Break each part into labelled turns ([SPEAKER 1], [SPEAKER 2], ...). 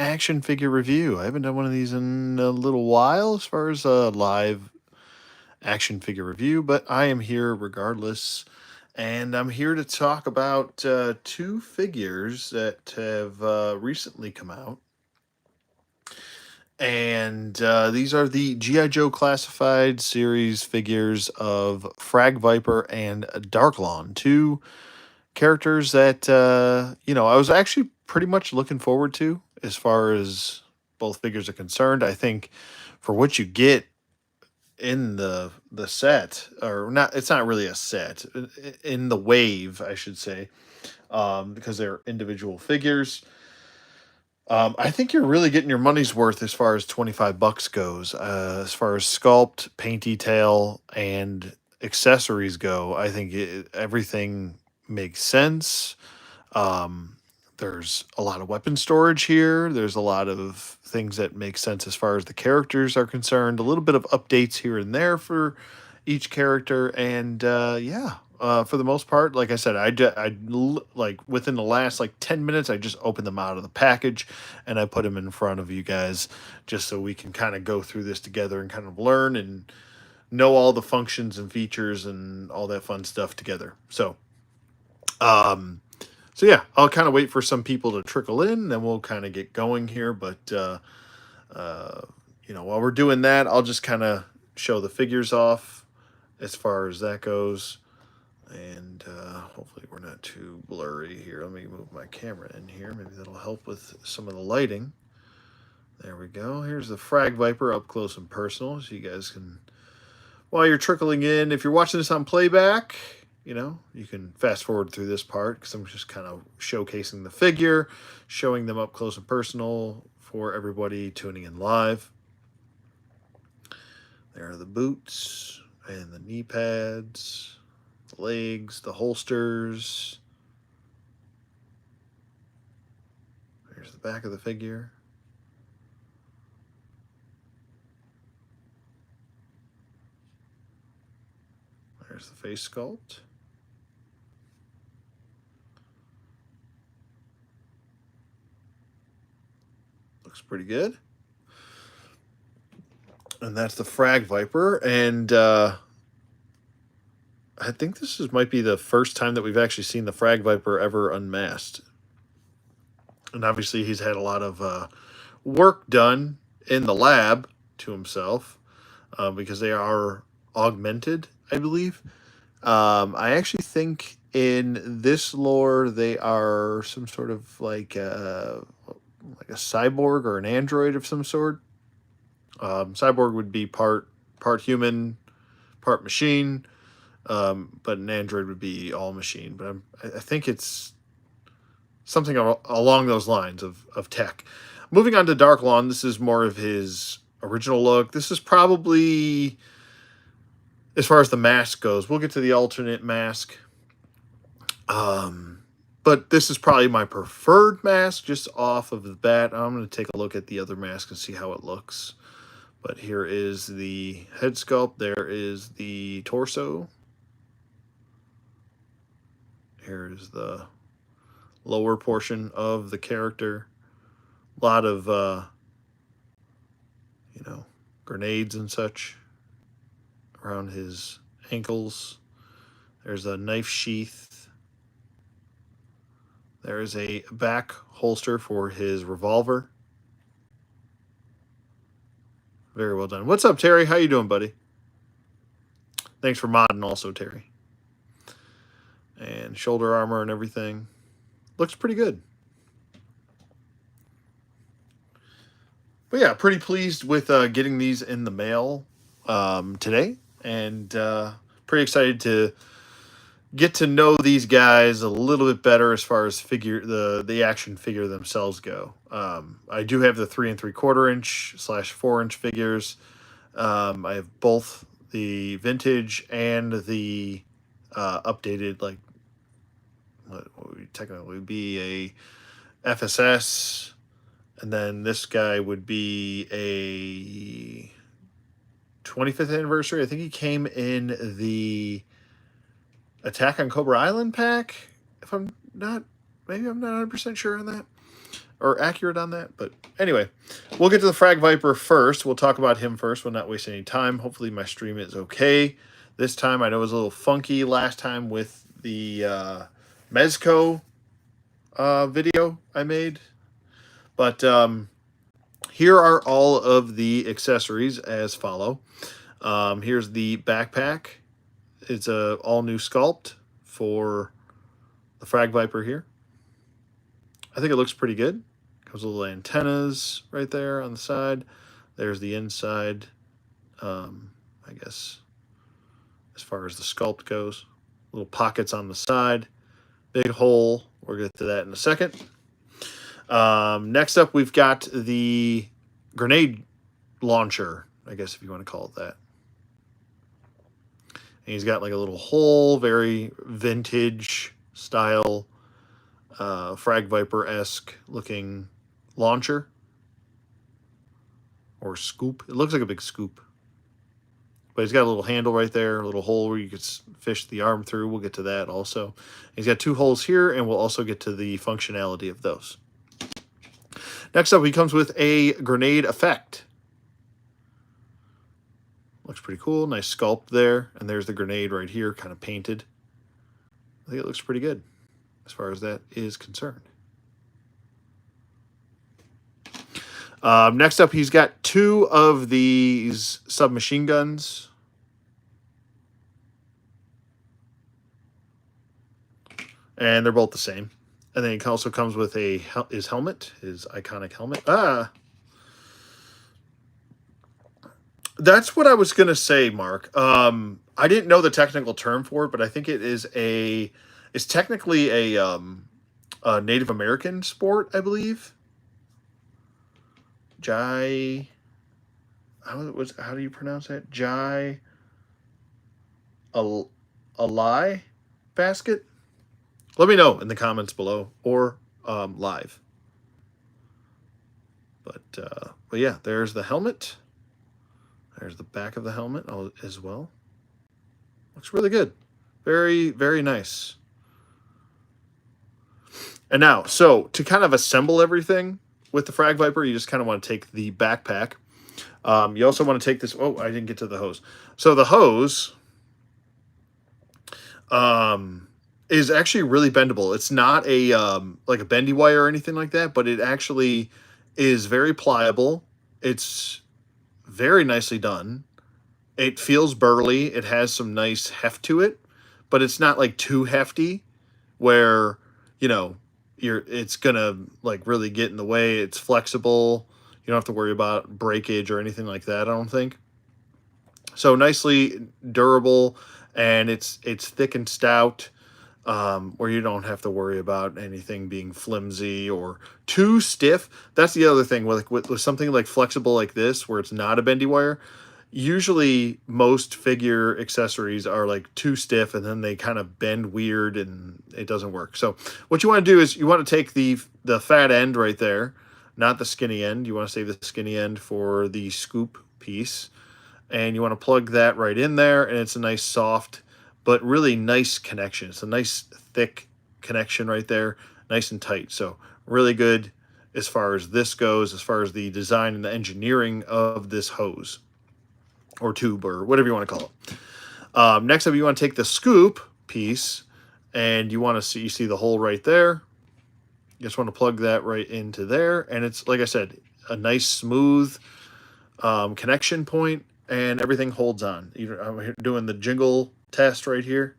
[SPEAKER 1] action figure review. I haven't done one of these in a little while as far as a live action figure review, but I am here regardless. And I'm here to talk about two figures that have recently come out. And these are the G.I. Joe Classified series figures of Frag Viper and Darklon, two characters that I was actually pretty much looking forward to as far as both figures are concerned. I think for what you get in the set, or not, it's not really a set, in the wave, I should say, because they're individual figures. I think you're really getting your money's worth as far as 25 bucks goes. As far as sculpt, paint detail, and accessories go, I think everything makes sense. Um, there's a lot of weapon storage here. There's a lot of things that make sense as far as the characters are concerned. A little bit of updates here and there for each character, and for the most part, like I said, like within the last like 10 minutes, I just opened them out of the package, and I put them in front of you guys just so we can kind of go through this together and kind of learn and know all the functions and features and all that fun stuff together. Um, so yeah, I'll kind of wait for some people to trickle in, then we'll kind of get going here. But uh, while we're doing that, I'll just kind of show the figures off as far as that goes, and hopefully we're not too blurry here. Let me move my camera in here. Maybe that'll help with some of the lighting. There we go. Here's the Frag Viper up close and personal, so you guys can, while you're trickling in, if you're watching this on playback, you can fast forward through this part because I'm just kind of showcasing the figure, showing them up close and personal for everybody tuning in live. There are the boots and the knee pads, the legs, the holsters. There's the back of the figure. There's the face sculpt. Looks pretty good. And that's the Frag Viper. And I think might be the first time that we've actually seen the Frag Viper ever unmasked. And obviously he's had a lot of work done in the lab to himself because they are augmented, I believe. I actually think in this lore they are some sort of like a cyborg or an android of some sort. Cyborg would be part human, part machine, but an android would be all machine. But I think it's something along those lines of tech. Moving on to Darklon, this is more of his original look. This is probably, as far as the mask goes, we'll get to the alternate mask. But this is probably my preferred mask just off of the bat. I'm going to take a look at the other mask and see how it looks. But here is the head sculpt. There is the torso. Here is the lower portion of the character. A lot of, grenades and such around his ankles. There's a knife sheath. There is a back holster for his revolver. Very well done. What's up, Terry? How you doing, buddy? Thanks for modding also, Terry. And shoulder armor and everything. Looks pretty good. But yeah, pretty pleased with getting these in the mail today. And pretty excited to get to know these guys a little bit better as far as the action figure themselves go. I do have the 3 3/4 inch / 4-inch figures. I have both the vintage and the updated, like what would technically be a FSS, and then this guy would be a 25th anniversary. I think he came in the Attack on Cobra Island pack, if I'm not, maybe I'm not 100% sure on that. or accurate on that. But anyway, we'll get to the Frag Viper first. We'll talk about him first. We'll not waste any time. Hopefully my stream is okay this time. I know it was a little funky last time with the Mezco video I made. But here are all of the accessories as follow. Here's the backpack. It's a all new sculpt for the Frag Viper here. I think it looks pretty good. Comes with little antennas right there on the side. There's the inside, I guess, as far as the sculpt goes. Little pockets on the side. Big hole. We'll get to that in a second. Next up, we've got the grenade launcher, I guess if you want to call it that. And he's got like a little hole, very vintage style, Frag Viper-esque looking launcher. Or scoop. It looks like a big scoop. But he's got a little handle right there, a little hole where you could fish the arm through. We'll get to that also. He's got 2 holes here, and we'll also get to the functionality of those. Next up, he comes with a grenade effect. Looks pretty cool. Nice sculpt there. And there's the grenade right here, kind of painted. I think it looks pretty good as far as that is concerned. Next up, he's got 2 of these submachine guns. And they're both the same. And then he also comes with his helmet, his iconic helmet. That's what I was going to say, Mark. I didn't know the technical term for it, but I think it's technically a Native American sport, I believe. How do you pronounce that? Alai basket? Let me know in the comments below or live. But yeah, there's the helmet. There's the back of the helmet as well. Looks really good. Very, very nice. And now, so to kind of assemble everything with the Frag Viper, you just kind of want to take the backpack. You also want to take this. Oh, I didn't get to the hose. So the hose is actually really bendable. It's not a like a bendy wire or anything like that, but it actually is very pliable. It's very nicely done. It feels burly. It has some nice heft to it, but it's not like too hefty where, you know, it's gonna like really get in the way. It's flexible. You don't have to worry about breakage or anything like that, I don't think. So nicely durable, and it's thick and stout, where you don't have to worry about anything being flimsy or too stiff. That's the other thing with something like flexible like this, where it's not a bendy wire. Usually most figure accessories are like too stiff, and then they kind of bend weird and it doesn't work. So what you want to do is you want to take the fat end right there, not the skinny end. You want to save the skinny end for the scoop piece, and you want to plug that right in there, and it's a nice soft but really nice connection. It's a nice thick connection right there, nice and tight. So really good as far as this goes, as far as the design and the engineering of this hose or tube or whatever you want to call it. Next up, you want to take the scoop piece, and you want to see the hole right there. You just want to plug that right into there, and it's, like I said, a nice smooth connection point, and everything holds on. I'm doing the jingle test right here.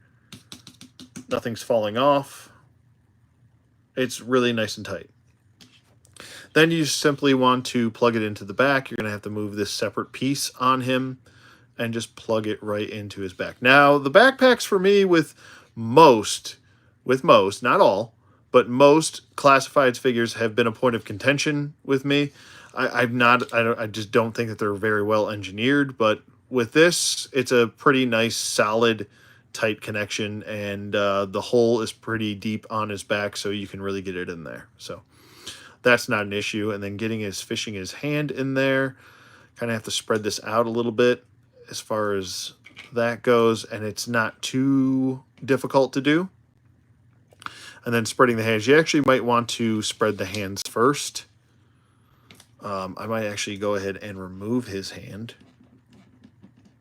[SPEAKER 1] Nothing's falling off. It's really nice and tight. Then you simply want to plug it into the back. You're going to have to move this separate piece on him and just plug it right into his back. Now, the backpacks for me with most, not all, but most classifieds figures have been a point of contention with me. I just don't think that they're very well engineered, but with this, it's a pretty nice, solid, tight connection, and the hole is pretty deep on his back, so you can really get it in there. So that's not an issue. And then fishing his hand in there, kind of have to spread this out a little bit as far as that goes, and it's not too difficult to do. and then spreading the hands. You actually might want to spread the hands first. I might actually go ahead and remove his hand,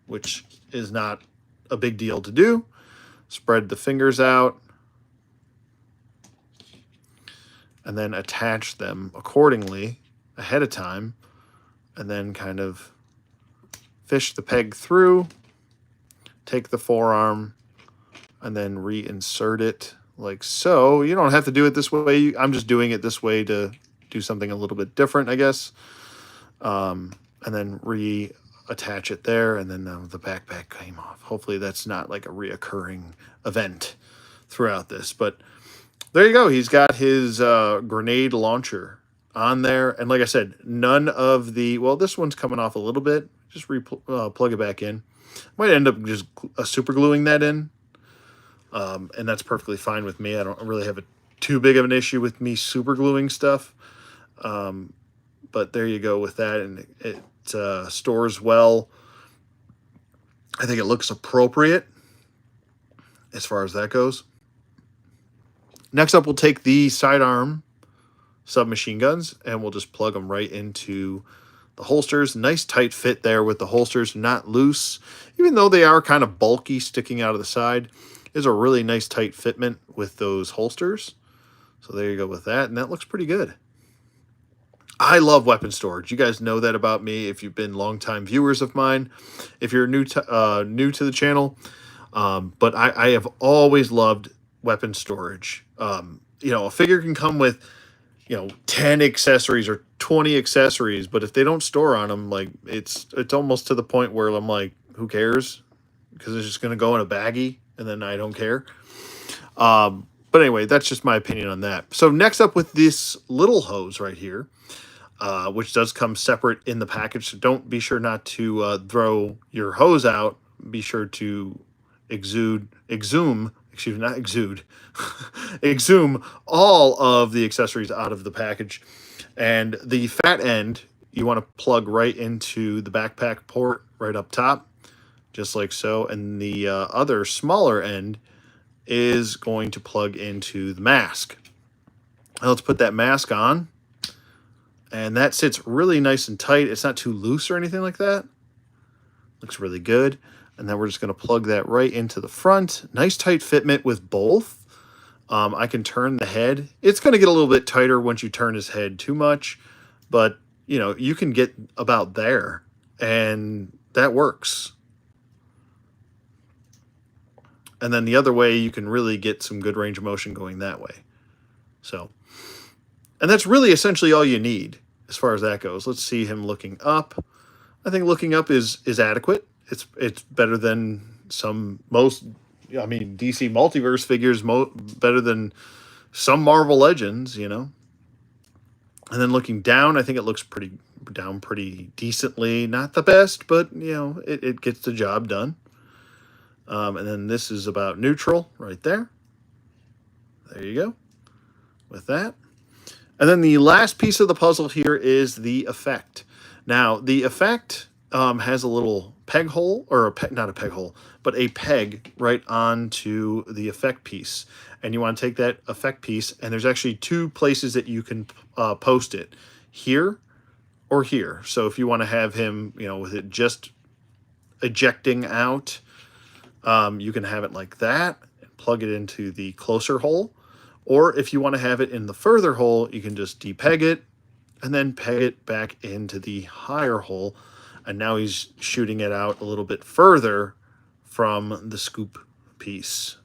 [SPEAKER 1] which is not a big deal to do. Spread the fingers out, and then attach them accordingly ahead of time, and then kind of fish the peg through, take the forearm, and then reinsert it like so. You don't have to do it this way. I'm just doing it this way to do something a little bit different, I guess. And then reattach it there, and then the backpack came off. Hopefully that's not like a reoccurring event throughout this, but there you go. He's got his grenade launcher on there. And like I said, none of the, well, this one's coming off a little bit. Just plug it back in. Might end up just super gluing that in. And that's perfectly fine with me. I don't really have too big of an issue with me super gluing stuff. But there you go with that. And it stores well. I think it looks appropriate as far as that goes. Next up, we'll take the sidearm submachine guns, and we'll just plug them right into the holsters. Nice tight fit there with the holsters, not loose. Even though they are kind of bulky sticking out of the side, there's a really nice tight fitment with those holsters. So there you go with that, and that looks pretty good. I love weapon storage. You guys know that about me if you've been longtime viewers of mine, if you're new to the channel. But I have always loved weapon storage. You know, a figure can come with, 10 accessories or 20 accessories, but if they don't store on them, like it's almost to the point where I'm like, who cares? Because it's just going to go in a baggie, and then I don't care. But anyway, that's just my opinion on that. So next up with this little hose right here, which does come separate in the package. So don't be sure not to throw your hose out. Be sure to exhume all of the accessories out of the package. And the fat end, you want to plug right into the backpack port right up top, just like so. And the other smaller end is going to plug into the mask. Now let's put that mask on. And that sits really nice and tight. It's not too loose or anything like that. Looks really good. And then we're just going to plug that right into the front. Nice tight fitment with both. I can turn the head. It's going to get a little bit tighter once you turn his head too much. But, you can get about there. And that works. And then the other way, you can really get some good range of motion going that way. So, and that's really essentially all you need as far as that goes. Let's see him looking up. I think looking up is adequate. It's better than DC Multiverse figures, better than some Marvel Legends, And then looking down, I think it looks pretty decently. Not the best, but, it gets the job done. And then this is about neutral right there. There you go with that. And then the last piece of the puzzle here is the effect. Now, the effect has a little peg hole, or not a peg hole, but a peg right onto the effect piece. And you want to take that effect piece, and there's actually two places that you can post it, here or here. So if you want to have him, with it just ejecting out, you can have it like that and plug it into the closer hole. Or if you want to have it in the further hole, you can just depeg it and then peg it back into the higher hole. And now he's shooting it out a little bit further from the scoop piece.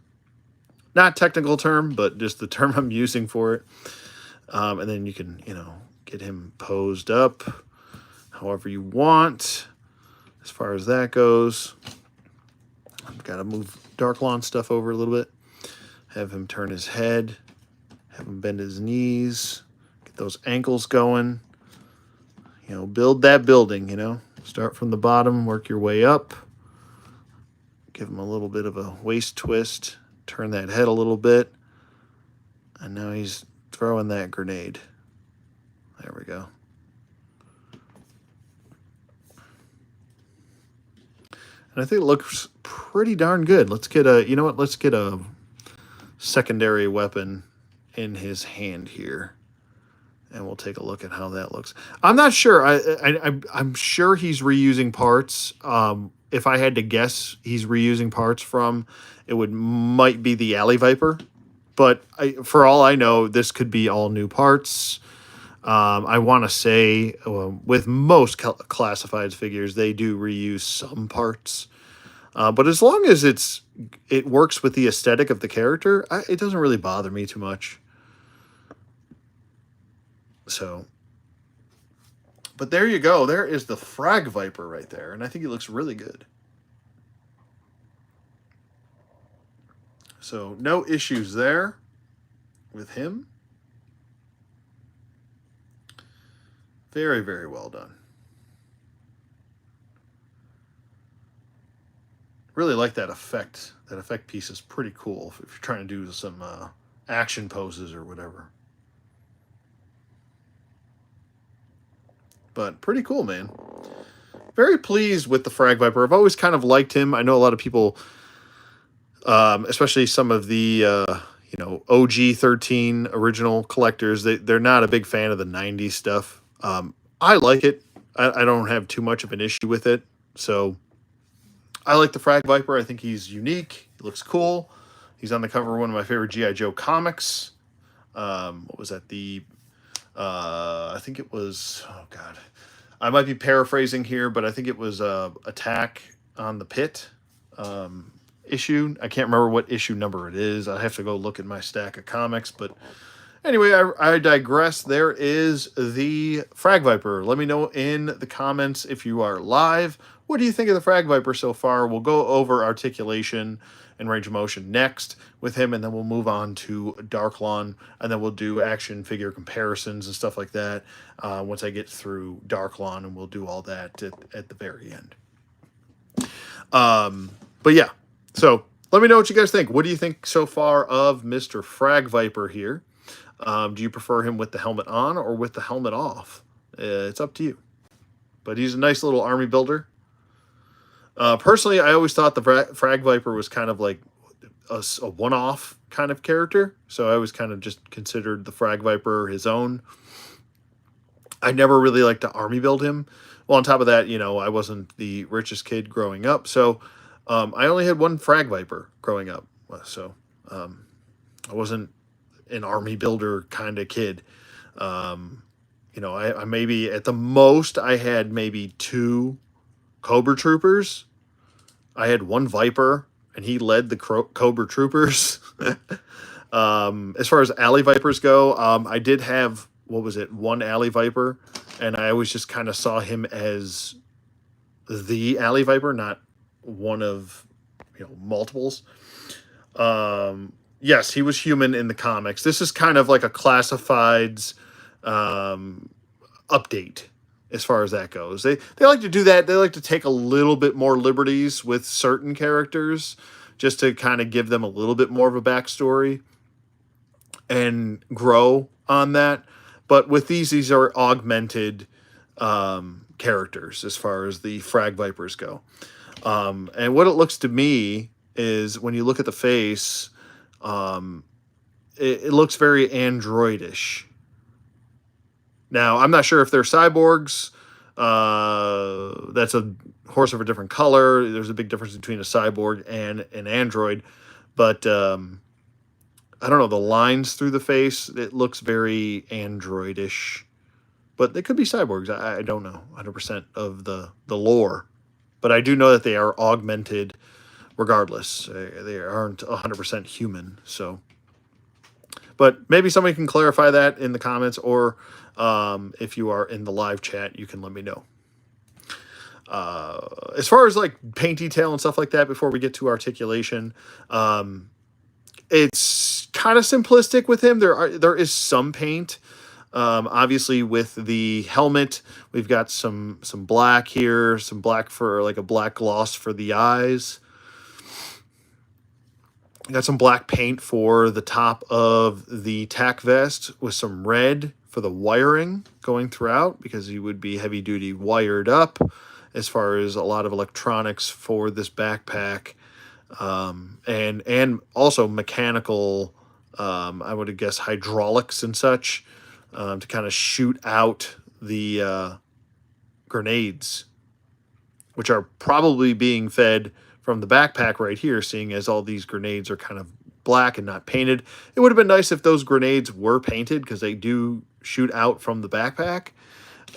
[SPEAKER 1] Not technical term, but just the term I'm using for it. And then you can, get him posed up however you want as far as that goes. I've got to move Darklon stuff over a little bit. Have him turn his head. Have him bend his knees. Get those ankles going. Build that building, Start from the bottom, work your way up. Give him a little bit of a waist twist. Turn that head a little bit. And now he's throwing that grenade. There we go. And I think it looks pretty darn good. Let's get a, let's get a secondary weapon in his hand here, and we'll take a look at how that looks. I'm not sure. I'm sure he's reusing parts. If I had to guess, he's reusing parts from, it might be the Alley Viper, but for all I know, this could be all new parts. I want to say with most classified figures, they do reuse some parts. But as long as it works with the aesthetic of the character, it doesn't really bother me too much. So, but there you go. There is the Frag Viper right there, and I think he looks really good. So no issues there with him. Very, very well done. Really like that effect. That effect piece is pretty cool if you're trying to do some action poses or whatever. But pretty cool, man. Very pleased with the Frag Viper. I've always kind of liked him. I know a lot of people, especially some of the OG 13 original collectors, they're not a big fan of the 90s stuff. I like it. I don't have too much of an issue with it. So I like the Frag Viper. I think he's unique. He looks cool. He's on the cover of one of my favorite G.I. Joe comics. What was that? I think it was, oh God, I might be paraphrasing here, but I think it was Attack on the Pit issue. I can't remember what issue number it is. I have to go look at my stack of comics, but anyway, I digress. There is the Frag Viper. Let me know in the comments if you are live. What do you think of the Frag Viper so far? We'll go over articulation and range of motion next with him, and then we'll move on to Darklon, and then we'll do action figure comparisons and stuff like that once I get through Darklon, and we'll do all that at the very end. But yeah, so let me know what you guys think. What do you think so far of Mr. Frag Viper here? Do you prefer him with the helmet on or with the helmet off? It's up to you. But he's a nice little army builder. Personally, I always thought the Frag Viper was kind of like a one-off kind of character. So I always kind of just considered the Frag Viper his own. I never really liked to army build him. Well, on top of that, I wasn't the richest kid growing up. So I only had one Frag Viper growing up. So I wasn't an army builder kind of kid. I maybe at the most I had maybe 2 Cobra Troopers. I had 1 Viper, and he led the Cobra Troopers. As far as Alley Vipers go, I did have, 1 Alley Viper, and I always just kind of saw him as the Alley Viper, not one of multiples. Yes, he was human in the comics. This is kind of like a classifieds update as far as that goes. They like to do that. They like to take a little bit more liberties with certain characters just to kind of give them a little bit more of a backstory and grow on that. But with these are augmented characters as far as the Frag Vipers go. And what it looks to me is when you look at the face, it looks very androidish. Now, I'm not sure if they're cyborgs. That's a horse of a different color. There's a big difference between a cyborg and an android. But I don't know, the lines through the face, it looks very androidish. But they could be cyborgs. I don't know 100% of the lore. But I do know that they are augmented regardless. They aren't 100% human. So, but maybe somebody can clarify that in the comments, or if you are in the live chat, you can let me know. As far as like paint detail and stuff like that, before we get to articulation, it's kind of simplistic with him. There is some paint. Obviously with the helmet, we've got some black here, some black for like a black gloss for the eyes. Got some black paint for the top of the tack vest with some red for the wiring going throughout, because he would be heavy duty wired up as far as a lot of electronics for this backpack, and also mechanical I would guess hydraulics and such, to kind of shoot out the grenades, which are probably being fed from the backpack right here, seeing as all these grenades are kind of black and not painted. It would have been nice if those grenades were painted, because they do shoot out from the backpack,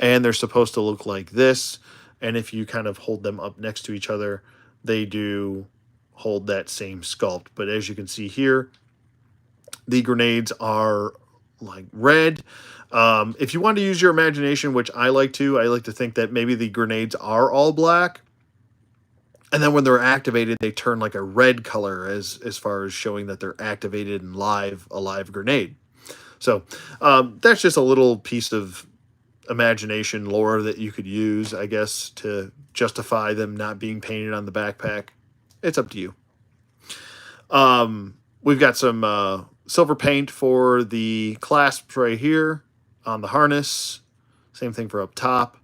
[SPEAKER 1] and they're supposed to look like this. And if you kind of hold them up next to each other, they do hold that same sculpt. But as you can see here, the grenades are like red. If you want to use your imagination, which I like to think that maybe the grenades are all black, and then when they're activated, they turn like a red color, as far as showing that they're activated and a live grenade. So that's just a little piece of imagination lore that you could use, I guess, to justify them not being painted on the backpack. It's up to you. We've got some silver paint for the clasps right here on the harness. Same thing for up top.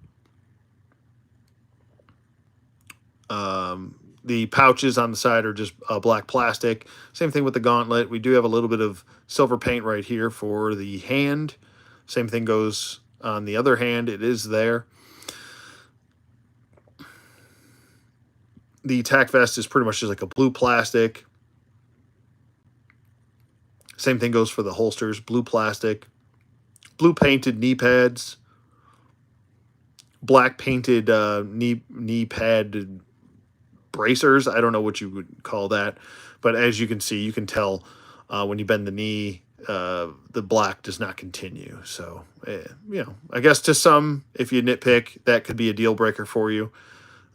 [SPEAKER 1] The pouches on the side are just black plastic. Same thing with the gauntlet. We do have a little bit of silver paint right here for the hand. Same thing goes on the other hand. It is there. The tack vest is pretty much just like a blue plastic. Same thing goes for the holsters. Blue plastic. Blue painted knee pads. Black painted knee pad bracers. I don't know what you would call that, but as you can see, you can tell when you bend the knee, the black does not continue. So, I guess to some, if you nitpick, that could be a deal breaker for you.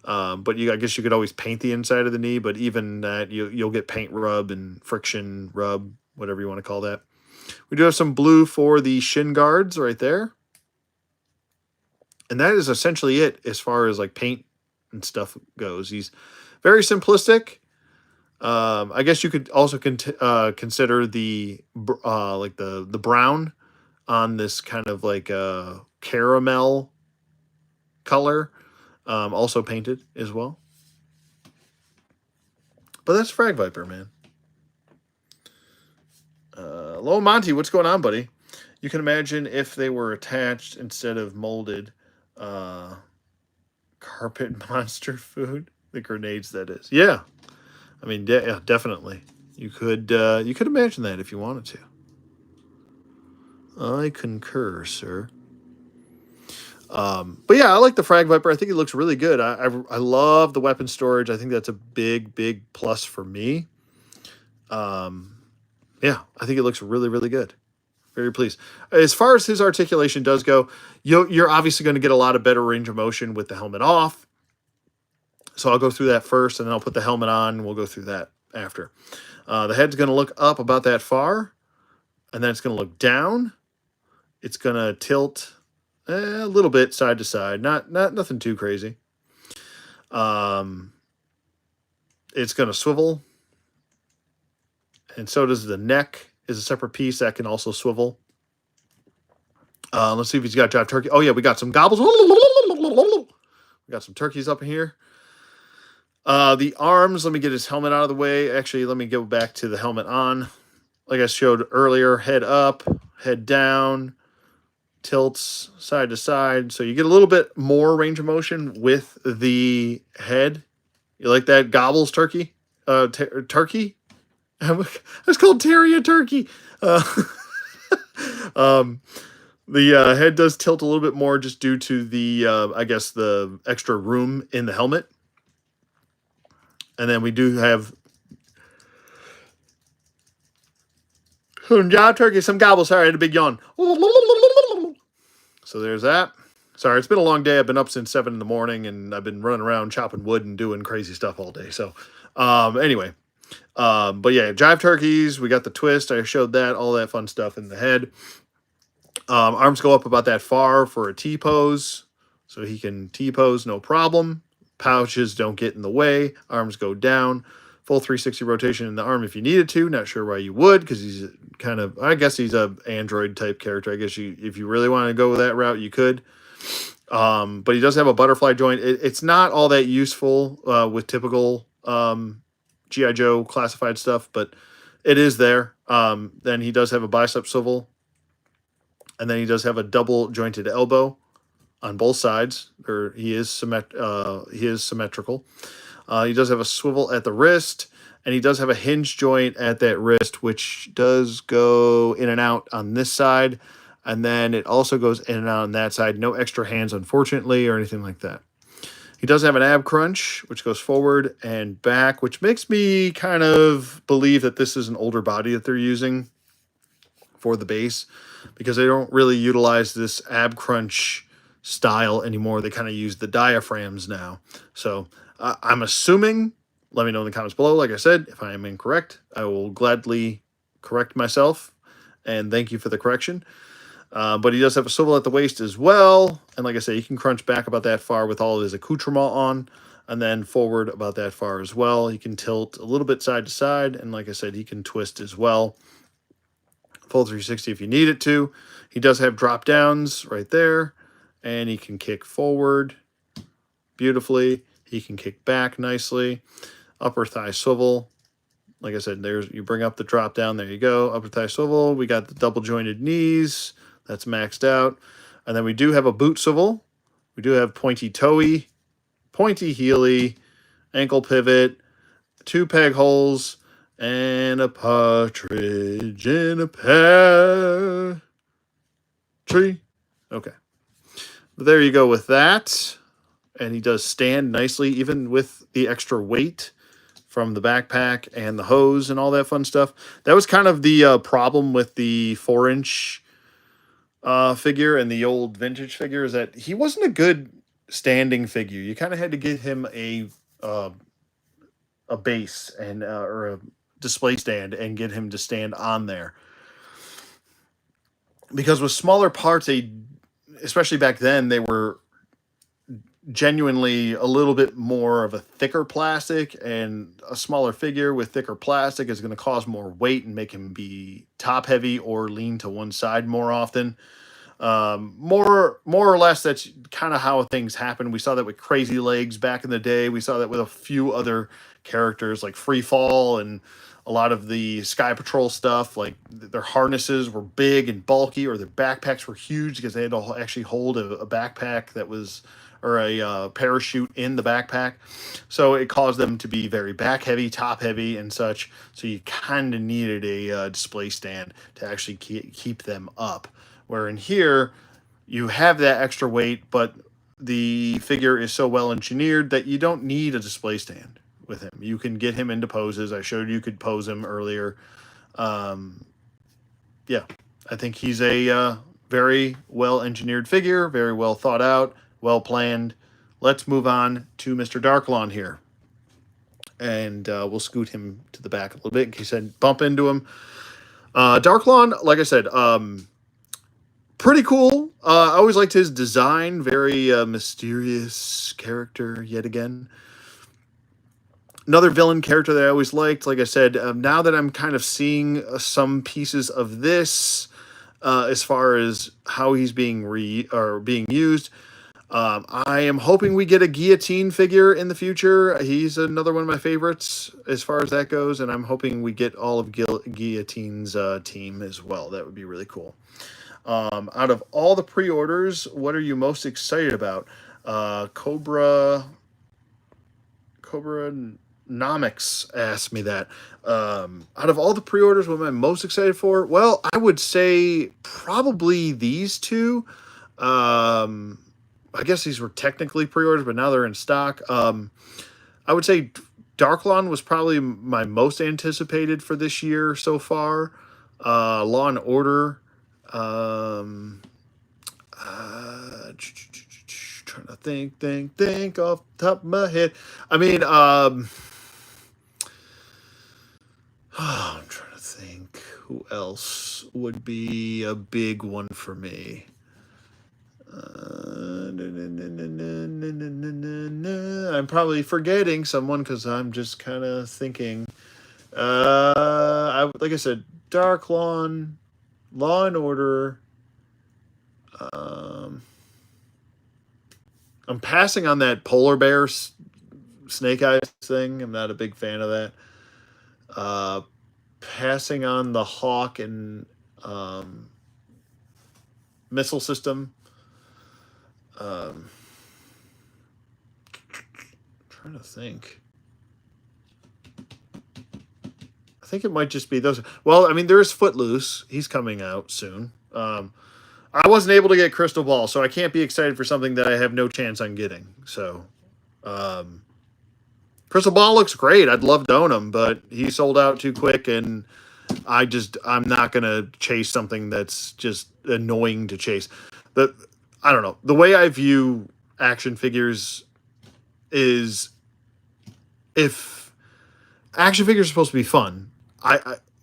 [SPEAKER 1] But I guess you could always paint the inside of the knee, but even that, you'll get paint rub and friction rub, whatever you want to call that. We do have some blue for the shin guards right there. And that is essentially it as far as like paint and stuff goes. He's very simplistic. I guess you could also consider the like the brown on this kind of like caramel color, also painted as well. But that's Frag Viper, man. Hello, Monty. What's going on, buddy? You can imagine if they were attached instead of molded. Carpet monster food. The grenades, that is. Yeah. I mean, yeah, definitely. You could imagine that if you wanted to. I concur, sir. But yeah, I like the Frag Viper. I think it looks really good. I love the weapon storage. I think that's a big plus for me. Yeah, I think it looks really, really good. Very pleased. As far as his articulation does go, you're obviously going to get a lot of better range of motion with the helmet off. So I'll go through that first, and then I'll put the helmet on, and we'll go through that after. The head's going to look up about that far, and then it's going to look down. It's going to tilt a little bit side to side, not nothing too crazy. It's going to swivel, and so does the neck. Is a separate piece that can also swivel. Let's see if he's got jive turkey. Oh yeah, we got some gobbles. We got some turkeys up in here. The arms, let me get his helmet out of the way. Actually, let me go back to the helmet on. Like I showed earlier, head up, head down, tilts side to side. So you get a little bit more range of motion with the head. You like that? Gobbles turkey? Turkey? It's called Terrier turkey. The head does tilt a little bit more just due to the, I guess, the extra room in the helmet. And then we do have some jive turkey, some gobbles. Sorry, I had a big yawn. So there's that. Sorry, it's been a long day. I've been up since 7 in the morning, and I've been running around chopping wood and doing crazy stuff all day. So anyway. But yeah, jive turkeys, we got the twist. I showed that, all that fun stuff in the head. Arms go up about that far for a T-pose, so he can T-pose, no problem. Pouches don't get in the way. Arms go down. Full 360 rotation in the arm if you needed to. Not sure why you would, because he's kind of, I guess he's a Android type character. I guess if you really want to go that route, you could. But he does have a butterfly joint. It's not all that useful with typical G.I. Joe classified stuff, but It is there. Then he does have a bicep swivel, and then he does have a double jointed elbow on both sides. Or he is symmetrical. He does have a swivel at the wrist, and he does have a hinge joint at that wrist, which does go in and out on this side, and then it also goes in and out on that side. No extra hands, unfortunately, or anything like that. He does have an ab crunch, which goes forward and back, which makes me kind of believe that this is an older body that they're using for the base, because they don't really utilize this ab crunch style anymore. They kind of use the diaphragms now. So I'm assuming, let me know in the comments below. Like I said, if I am incorrect, I will gladly correct myself, and thank you for the correction. But he does have a swivel at the waist as well. And like I say, he can crunch back about that far with all of his accoutrement on, and then forward about that far as well. He can tilt a little bit side to side. And like I said, he can twist as well. Full 360 if you need it to. He does have drop downs right there. And he can kick forward beautifully. He can kick back nicely. Upper thigh swivel. Like I said, there's, you bring up the drop down. There you go. Upper thigh swivel. We got the double jointed knees. That's maxed out. And then we do have a boot swivel. We do have pointy toey, pointy heely, ankle pivot, 2 peg holes, and a partridge in a pear tree. Okay. But there you go with that. And he does stand nicely, even with the extra weight from the backpack and the hose and all that fun stuff. That was kind of the problem with the 4-inch figure and the old vintage figure, is that he wasn't a good standing figure. You kind of had to get him a base and or a display stand and get him to stand on there. Because with smaller parts, especially back then, they were genuinely a little bit more of a thicker plastic, and a smaller figure with thicker plastic is going to cause more weight and make him be top heavy or lean to one side more often. More or less, that's kind of how things happen. We saw that with Crazy Legs back in the day. We saw that with a few other characters like Free Fall and a lot of the Sky Patrol stuff. Like their harnesses were big and bulky, or their backpacks were huge because they had to actually hold a backpack that was, or a parachute in the backpack. So it caused them to be very back heavy, top heavy, and such. So you kind of needed a display stand to actually keep them up. Where in here, you have that extra weight, but the figure is so well engineered that you don't need a display stand with him. You can get him into poses. I showed you could pose him earlier. Yeah, I think he's a very well engineered figure, very well thought out, well planned. Let's move on to Mr. Darklon here. And we'll scoot him to the back a little bit in case I bump into him. Darklon, like I said, pretty cool. I always liked his design. Very mysterious character yet again. Another villain character that I always liked. Like I said, now that I'm kind of seeing some pieces of this, as far as how he's being used, I am hoping we get a guillotine figure in the future. He's another one of my favorites as far as that goes, and I'm hoping we get all of Guillotine's team as well. That would be really cool. Out of all the pre-orders, what are you most excited about? Cobra Nomics asked me that. Out of all the pre-orders, what am I most excited for? Well, I would say probably these two. I guess these were technically pre-orders, but now they're in stock. I would say Darklon was probably my most anticipated for this year so far. Law and Order. Trying to think off the top of my head. I mean, I'm trying to think who else would be a big one for me. I'm probably forgetting someone because I'm just kind of thinking. Like I said, Darklon, Law and Order. I'm passing on that polar bear snake eyes thing. I'm not a big fan of that. passing on the Hawk and missile system. Trying to think. I think it might just be those. Well, I mean, there is Footloose. He's coming out soon. I wasn't able to get Crystal Ball, so I can't be excited for something that I have no chance on getting. So, Crystal Ball looks great. I'd love to own him, but he sold out too quick, and I'm not gonna chase something that's just annoying to chase. I don't know. The way I view action figures is, if action figures are supposed to be fun,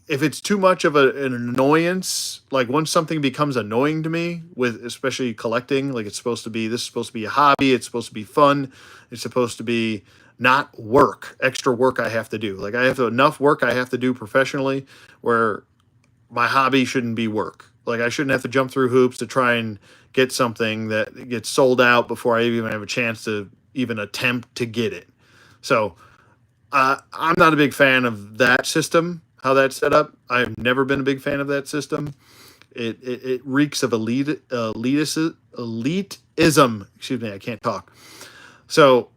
[SPEAKER 1] if it's too much of an annoyance, like once something becomes annoying to me, with especially collecting, like this is supposed to be a hobby, it's supposed to be fun, it's supposed to be not work, extra work I have to do. Like I have enough work I have to do professionally, where my hobby shouldn't be work. Like I shouldn't have to jump through hoops to try and get something that gets sold out before I even have a chance to even attempt to get it. So I'm not a big fan of that system, how that's set up. I've never been a big fan of that system. It reeks of elitism. Excuse me, I can't talk. So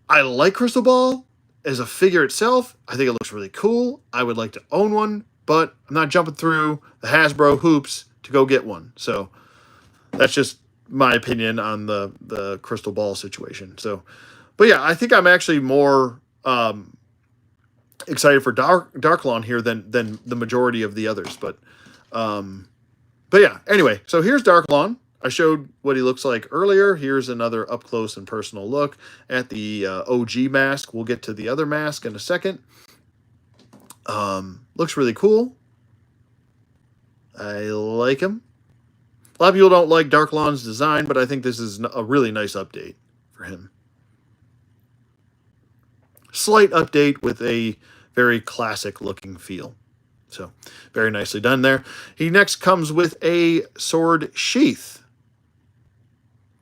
[SPEAKER 1] I like Crystal Ball as a figure itself. I think it looks really cool. I would like to own one, but I'm not jumping through the Hasbro hoops to go get one. So that's just my opinion on the Crystal Ball situation. So, but yeah, I think I'm actually more excited for Darklon here than the majority of the others. But yeah, anyway, so here's Darklon. I showed what he looks like earlier. Here's another up close and personal look at the OG mask. We'll get to the other mask in a second. Looks really cool. I like him. A lot of people don't like Darklon's design, but I think this is a really nice update for him. Slight update with a very classic looking feel. So very nicely done there. He next comes with a sword sheath,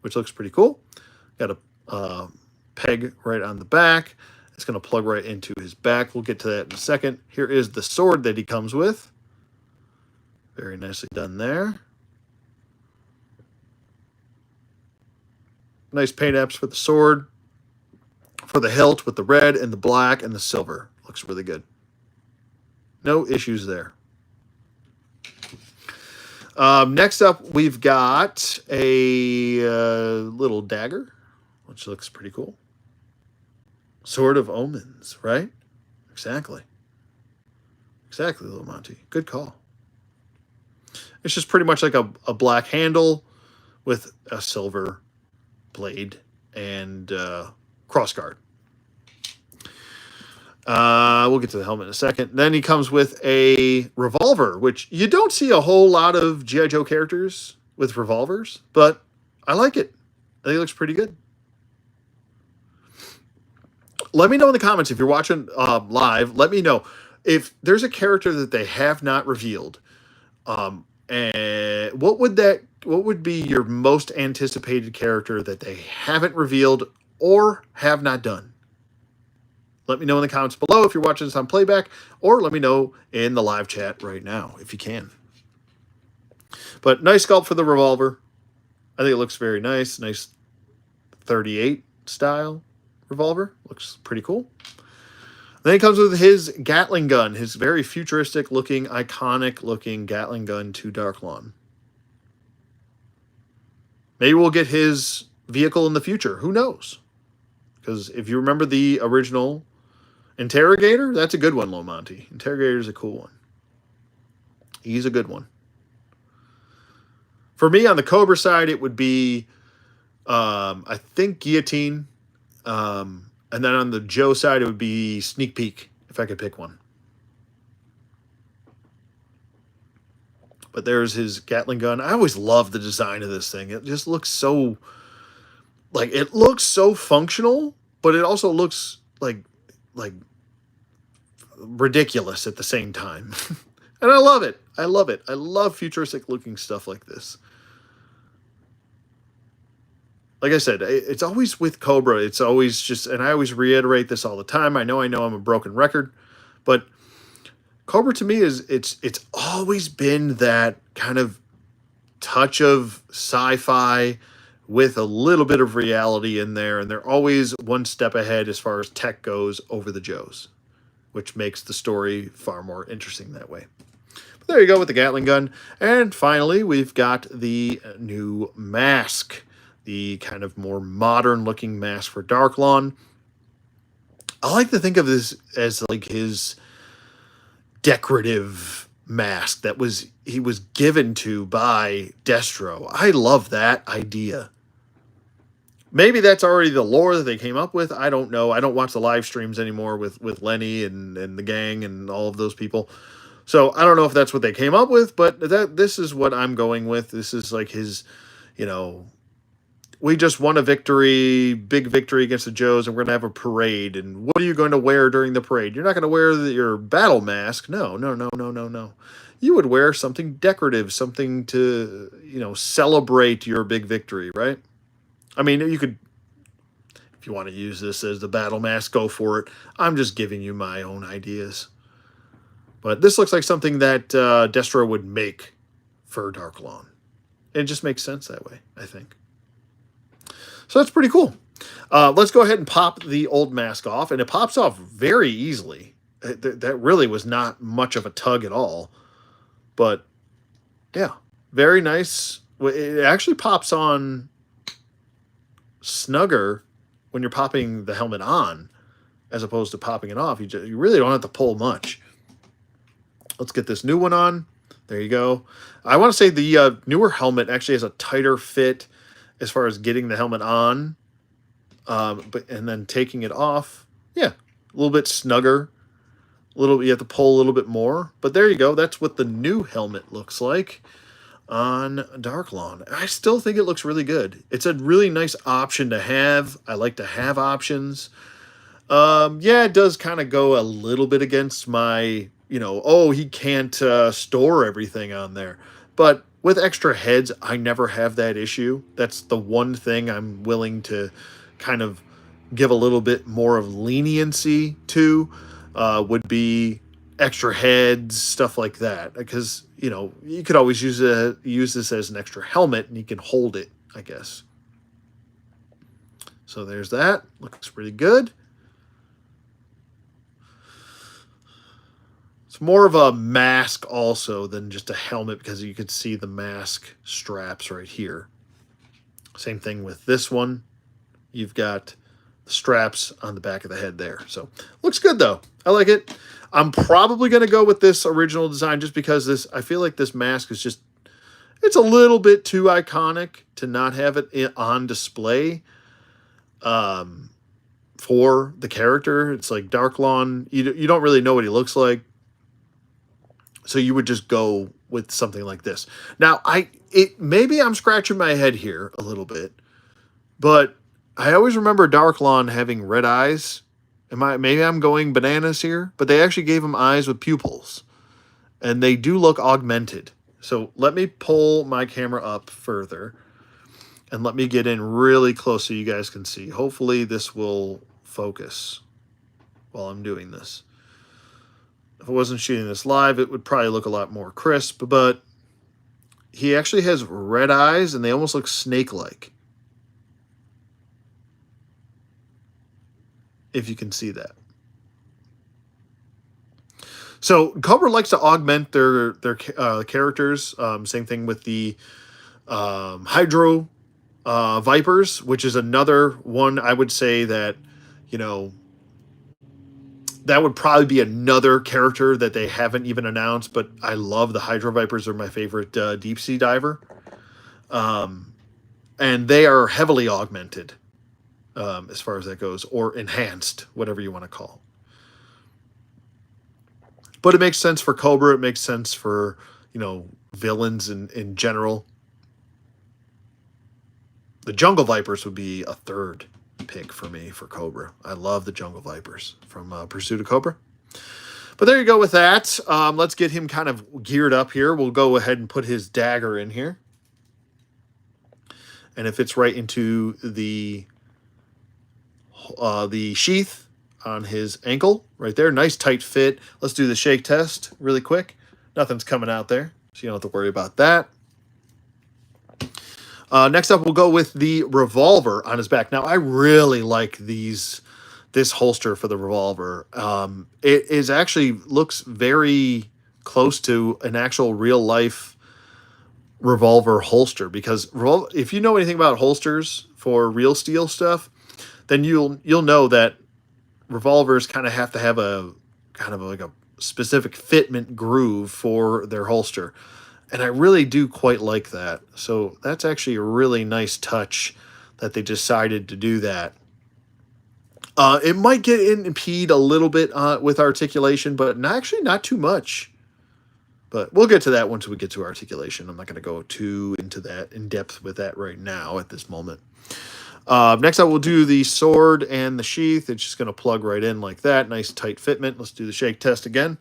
[SPEAKER 1] which looks pretty cool. Got a peg right on the back. It's going to plug right into his back. We'll get to that in a second. Here is the sword that he comes with. Very nicely done there. Nice paint apps for the sword. For the hilt with the red and the black and the silver. Looks really good. No issues there. Next up, we've got a little dagger, which looks pretty cool. Sword of Omens, right? Exactly. Exactly, little Monty. Good call. It's just pretty much like a black handle with a silver blade and crossguard. We'll get to the helmet in a second. Then he comes with a revolver, which you don't see a whole lot of G.I. Joe characters with revolvers, but I like it. I think it looks pretty good. Let me know in the comments if you're watching live. Let me know if there's a character that they have not revealed. And what would be your most anticipated character that they haven't revealed or have not done? Let me know in the comments below if you're watching this on playback, or let me know in the live chat right now if you can. But nice sculpt for the revolver. I think it looks very nice. Nice 38 style revolver. Looks pretty cool. Then he comes with his Gatling gun, his very futuristic looking, iconic looking Gatling gun to Darklon. Maybe we'll get his vehicle in the future. Who knows? Because if you remember the original Interrogator, that's a good one, Low Monty. Interrogator is a cool one. He's a good one. For me, on the Cobra side, it would be, I think, Guillotine. And then on the Joe side, it would be Sneak Peek, if I could pick one. But there's his Gatling gun. I always love the design of this thing. It just looks so, like, it looks so functional, but it also looks like ridiculous at the same time. And I love it. I love it. I love futuristic looking stuff like this. Like I said, it's always with Cobra. It's always just, and I always reiterate this all the time. I know I'm a broken record, but Cobra to me is it's always been that kind of touch of sci-fi with a little bit of reality in there, and they're always one step ahead as far as tech goes over the Joes, which makes the story far more interesting that way. But there you go with the Gatling gun. And finally, we've got the new mask, the kind of more modern looking mask for Darklon. I like to think of this as like his decorative mask that he was given to by Destro. I love that idea. Maybe that's already the lore that they came up with. I don't know. I don't watch the live streams anymore with Lenny and the gang and all of those people. So I don't know if that's what they came up with, but this is what I'm going with. This is like his, you know, we just won a victory, big victory against the Joes, and we're going to have a parade. And what are you going to wear during the parade? You're not going to wear your battle mask. No, no, no, no, no, no. You would wear something decorative, something to, celebrate your big victory, right? I mean, you could, if you want to use this as the battle mask, go for it. I'm just giving you my own ideas. But this looks like something that Destro would make for Darklon. It just makes sense that way, I think. So that's pretty cool. Let's go ahead and pop the old mask off, and it pops off very easily. That really was not much of a tug at all. But, yeah, very nice. It actually pops on snugger when you're popping the helmet on, as opposed to popping it off. You really don't have to pull much. Let's get this new one on. There you go. I want to say the newer helmet actually has a tighter fit as far as getting the helmet on, and then taking it off. Yeah, a little bit snugger. You have to pull a little bit more. But there you go. That's what the new helmet looks like on Darklon. I still think it looks really good. It's a really nice option to have. I like to have options. Yeah, it does kind of go a little bit against my, he can't store everything on there. But with extra heads, I never have that issue. That's the one thing I'm willing to kind of give a little bit more of leniency to, would be extra heads, stuff like that. Because, you could always use this as an extra helmet and you can hold it, I guess. So there's that. Looks pretty good. It's more of a mask also than just a helmet, because you could see the mask straps right here. Same thing with this one. You've got the straps on the back of the head there. So looks good though. I like it. I'm probably going to go with this original design just because I feel like this mask is it's a little bit too iconic to not have it on display. For the character, it's like Darklon. You don't really know what he looks like. So you would just go with something like this. Now, maybe I'm scratching my head here a little bit, but I always remember Darklon having red eyes. Maybe I'm going bananas here, but they actually gave him eyes with pupils, and they do look augmented. So let me pull my camera up further, and let me get in really close so you guys can see. Hopefully this will focus while I'm doing this. If I wasn't shooting this live, it would probably look a lot more crisp, but he actually has red eyes, and they almost look snake-like. If you can see that. So Cobra likes to augment their characters. Same thing with the Hydro Vipers, which is another one I would say that, that would probably be another character that they haven't even announced, but I love the Hydro Vipers. They're my favorite deep sea diver. And they are heavily augmented as far as that goes, or enhanced, whatever you want to call. But it makes sense for Cobra. It makes sense for, villains in general. The Jungle Vipers would be a third pick for me for Cobra. I love the Jungle Vipers from Pursuit of Cobra. But there you go with that. Let's get him kind of geared up here. We'll go ahead and put his dagger in here. And it fits right into the sheath. on his ankle right there. Nice tight fit. Let's do the shake test really quick. Nothing's coming out there, so you don't have to worry about that. Next up, we'll go with the revolver on his back. Now, I really like this holster for the revolver. It is actually looks very close to an actual real life revolver holster, because if you know anything about holsters for real steel stuff, then you'll know that revolvers kind of have to have a kind of like a specific fitment groove for their holster. And I really do quite like that. So that's actually a really nice touch that they decided to do that. It might impede a little bit with articulation, but actually not too much. But we'll get to that once we get to articulation. I'm not going to go too in depth with that right now at this moment. Next up, we'll do the sword and the sheath. It's just going to plug right in like that. Nice tight fitment. Let's do the shake test again.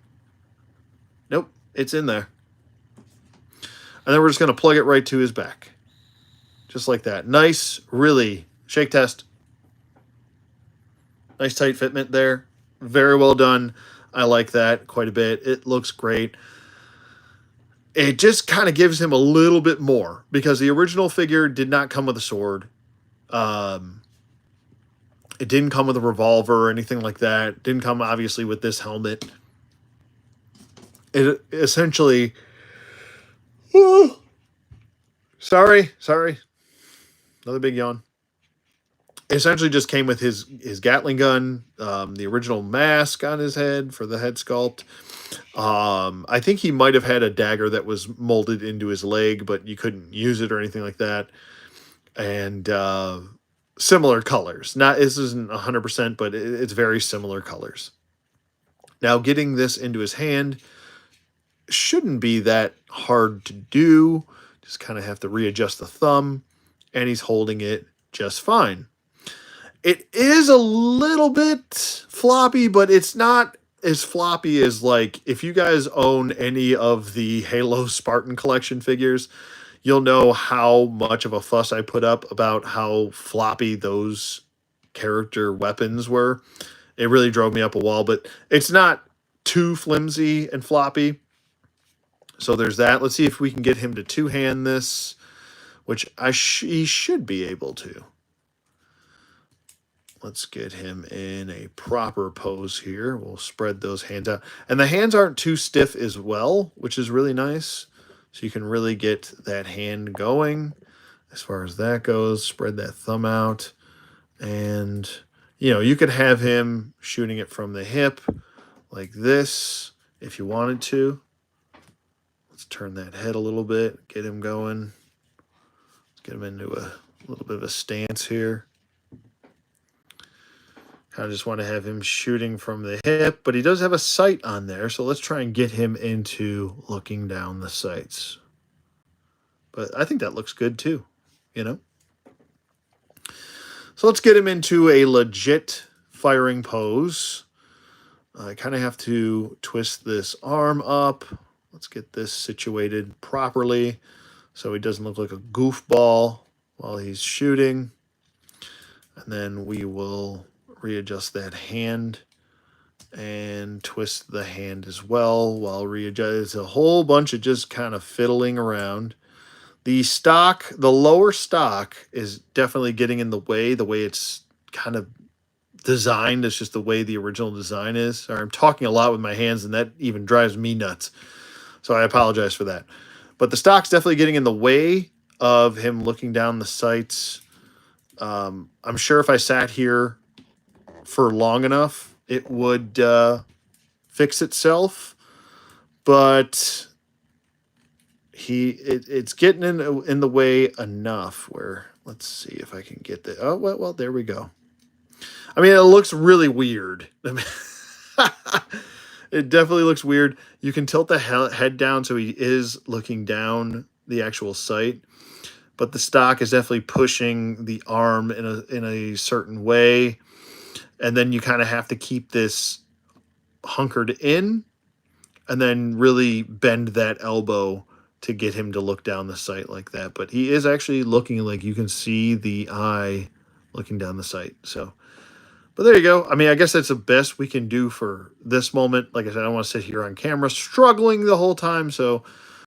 [SPEAKER 1] Nope, it's in there. And then we're just going to plug it right to his back. Just like that. Nice, really, shake test. Nice tight fitment there. Very well done. I like that quite a bit. It looks great. It just kind of gives him a little bit more, because the original figure did not come with a sword. It didn't come with a revolver or anything like that. It didn't come, obviously, with this helmet. It essentially... Sorry. Another big yawn. Essentially just came with his Gatling gun, the original mask on his head for the head sculpt. I think he might have had a dagger that was molded into his leg, but you couldn't use it or anything like that. And similar colors. This isn't 100%, but it's very similar colors. Now, getting this into his hand shouldn't be that hard to do. Just kind of have to readjust the thumb, and he's holding it just fine. It is a little bit floppy, but it's not as floppy as, like, if you guys own any of the Halo Spartan collection figures, you'll know how much of a fuss I put up about how floppy those character weapons were. It really drove me up a wall, but it's not too flimsy and floppy. So there's that. Let's see if we can get him to two-hand this, which he should be able to. Let's get him in a proper pose here. We'll spread those hands out. And the hands aren't too stiff as well, which is really nice. So you can really get that hand going as far as that goes. Spread that thumb out. And, you could have him shooting it from the hip like this if you wanted to. Let's turn that head a little bit. Get him going. Let's get him into a little bit of a stance here. I just want to have him shooting from the hip, but he does have a sight on there, so let's try and get him into looking down the sights. But I think that looks good too, So let's get him into a legit firing pose. I kind of have to twist this arm up. Let's get this situated properly so he doesn't look like a goofball while he's shooting. And then we will readjust that hand and twist the hand as well while readjust. It's a whole bunch of just kind of fiddling around. The lower stock is definitely getting in the way it's kind of designed. It's just the way the original design is. Sorry, I'm talking a lot with my hands, and that even drives me nuts. So I apologize for that. But the stock's definitely getting in the way of him looking down the sights. I'm sure if I sat here for long enough, it would fix itself, but it's getting in the way enough where, let's see if I can get that. Oh, well, there we go. I mean, it looks really weird. It definitely looks weird. You can tilt the head down so he is looking down the actual sight, but the stock is definitely pushing the arm in a certain way. And then you kind of have to keep this hunkered in and then really bend that elbow to get him to look down the sight like that. But he is actually looking, like you can see the eye looking down the sight. So But there you go. I mean, I guess that's the best we can do for this moment. Like I said, I don't want to sit here on camera struggling the whole time, so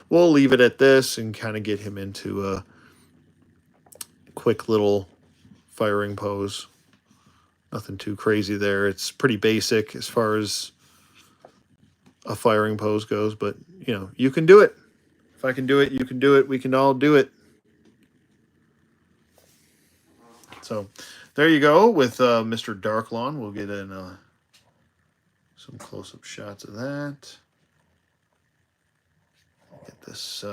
[SPEAKER 1] we'll leave it at this and kind of get him into a quick little firing pose. Nothing too crazy there. It's pretty basic as far as a firing pose goes, but you know, you can do it. If I can do it, you can do it. We can all do it. So there you go with Mr. Darklon. We'll get in some close-up shots of that. Get this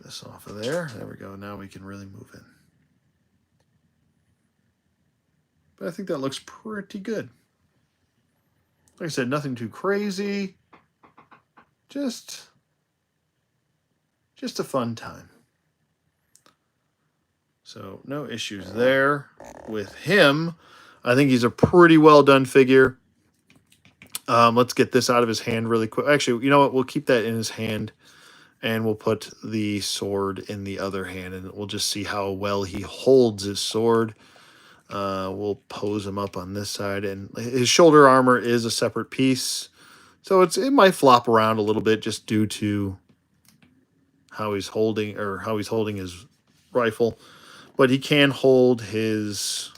[SPEAKER 1] this off of there. There we go. Now we can really move in. But I think that looks pretty good. Like I said, nothing too crazy. Just a fun time. So no issues there with him. I think he's a pretty well done figure. Let's get this out of his hand really quick. Actually, you know what? We'll keep that in his hand, and we'll put the sword in the other hand, and we'll just see how well he holds his sword. We'll pose him up on this side, and his shoulder armor is a separate piece, so it might flop around a little bit just due to how he's holding his rifle. But he can hold his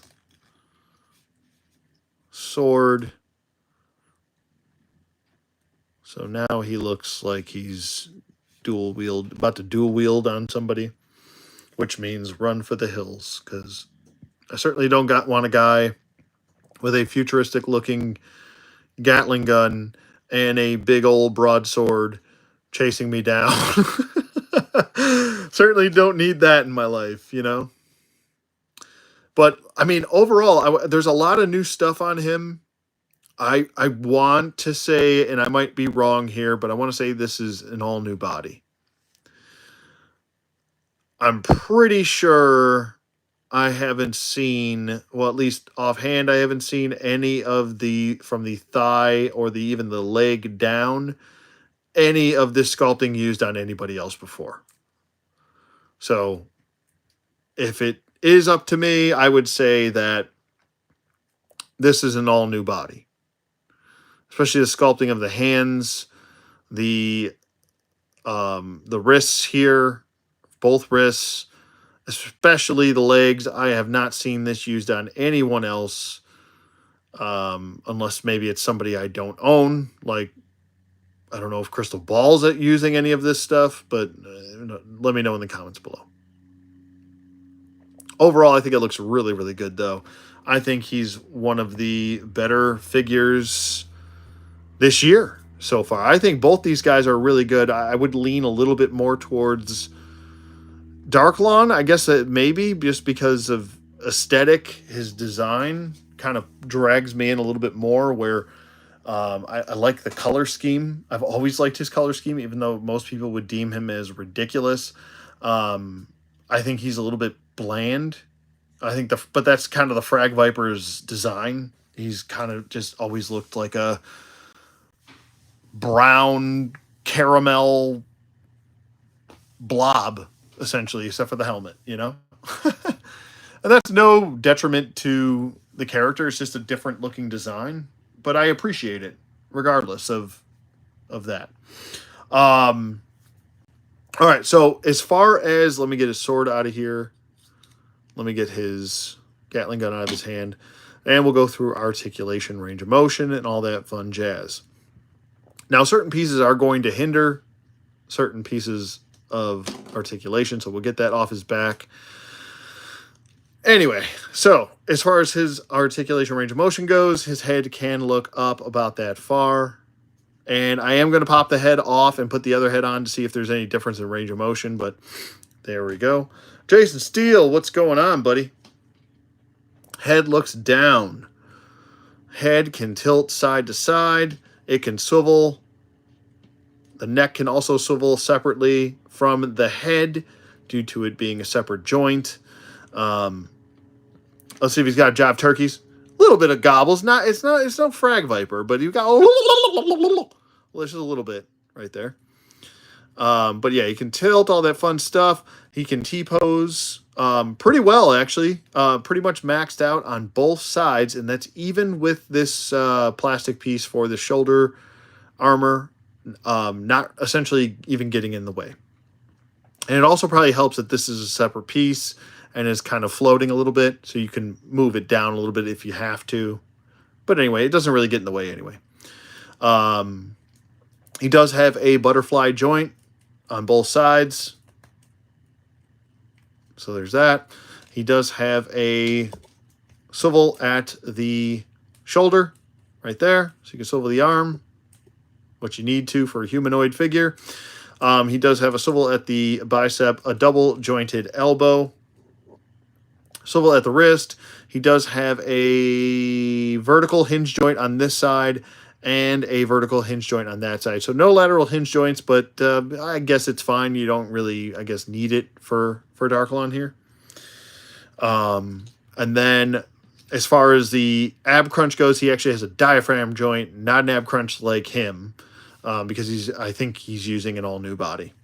[SPEAKER 1] sword. So now he looks like he's about to dual wield on somebody, which means run for the hills, because I certainly don't want a guy with a futuristic looking Gatling gun and a big old broadsword chasing me down. Certainly don't need that in my life, you know? But, I mean, overall, there's a lot of new stuff on him. I want to say, and I might be wrong here, but I want to say this is an all-new body. I'm pretty sure I haven't seen, well, at least offhand, I haven't seen any of from the thigh or even the leg down, any of this sculpting used on anybody else before. So, if it is up to me, I would say that this is an all-new body. Especially the sculpting of the hands, the wrists here, both wrists, especially the legs. I have not seen this used on anyone else, unless maybe it's somebody I don't own. Like, I don't know if Crystal Ball's at using any of this stuff, but let me know in the comments below. Overall, I think it looks really, really good, though. I think he's one of the better figures this year so far. I think both these guys are really good. I would lean a little bit more towards Darklon. I guess that maybe just because of aesthetic, his design kind of drags me in a little bit more, where I like the color scheme. I've always liked his color scheme, even though most people would deem him as ridiculous. I think he's a little bit bland. But that's kind of the Frag Viper's design. He's kind of just always looked like a brown caramel blob, essentially, except for the helmet, you know? And that's no detriment to the character. It's just a different looking design, but I appreciate it regardless of that. All right, so as far as, let me get his sword out of here. Let me get his Gatling gun out of his hand, and we'll go through articulation, range of motion, and all that fun jazz. Now, certain pieces are going to hinder certain pieces of articulation, so we'll get that off his back. Anyway, so as far as his articulation, range of motion goes, his head can look up about that far. And I am going to pop the head off and put the other head on to see if there's any difference in range of motion, but there we go. Jason Steele, what's going on, buddy? Head looks down. Head can tilt side to side. It can swivel. The neck can also swivel separately from the head due to it being a separate joint. Let's see if he's got jive turkeys. A little bit of gobbles. It's no Frag Viper, but you've got well, there's just a little bit right there. But yeah, he can tilt, all that fun stuff. He can T-pose pretty well, actually. Pretty much maxed out on both sides, and that's even with this plastic piece for the shoulder armor, not essentially even getting in the way. And it also probably helps that this is a separate piece and is kind of floating a little bit, so you can move it down a little bit if you have to. But anyway, it doesn't really get in the way anyway. He does have a butterfly joint on both sides. So there's that. He does have a swivel at the shoulder right there. So you can swivel the arm, what you need to for a humanoid figure. He does have a swivel at the bicep, a double jointed elbow, swivel at the wrist. He does have a vertical hinge joint on this side and a vertical hinge joint on that side. So no lateral hinge joints, but I guess it's fine. You don't really, I guess, need it for Darklon here. And then as far as the ab crunch goes, he actually has a diaphragm joint, not an ab crunch like him, because I think he's using an all-new body.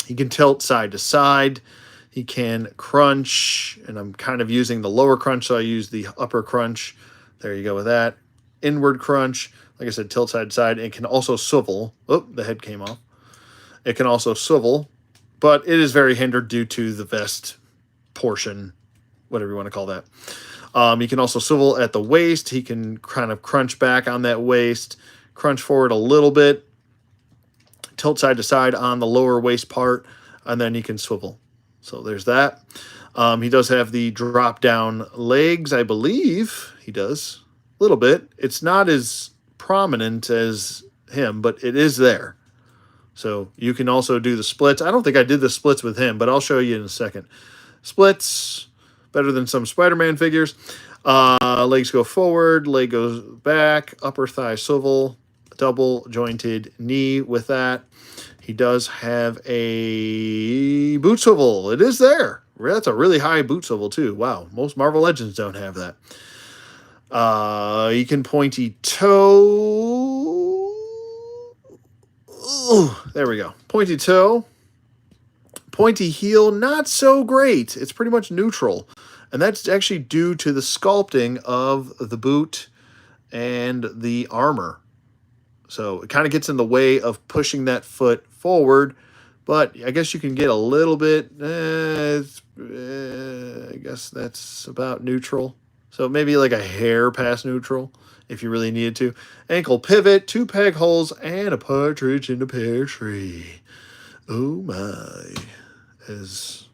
[SPEAKER 1] He can tilt side to side. He can crunch, and I'm kind of using the lower crunch, so I use the upper crunch. There you go with that. Inward crunch, like I said, tilt side to side. It can also swivel. Oh, the head came off. It can also swivel, but it is very hindered due to the vest portion, whatever you want to call that. He can also swivel at the waist. He can kind of crunch back on that waist, crunch forward a little bit, tilt side to side on the lower waist part, and then he can swivel. So there's that. He does have the drop down legs, I believe he does. A little bit. It's not as prominent as him, but it is there. So you can also do the splits. I don't think I did the splits with him, but I'll show you in a second. Splits, better than some Spider-Man figures. Legs go forward, leg goes back, upper thigh swivel, double jointed knee with that. He does have a boot swivel. It is there. That's a really high boot swivel too. Wow, most Marvel Legends don't have that. You can pointy toe. Ooh, there we go. Pointy toe. Pointy heel, not so great. It's pretty much neutral. And that's actually due to the sculpting of the boot and the armor. So it kind of gets in the way of pushing that foot forward. But I guess you can get a little bit. I guess that's about neutral. So maybe like a hair past neutral if you really needed to. Ankle pivot, 2 peg holes, and a partridge in a pear tree. Oh my, as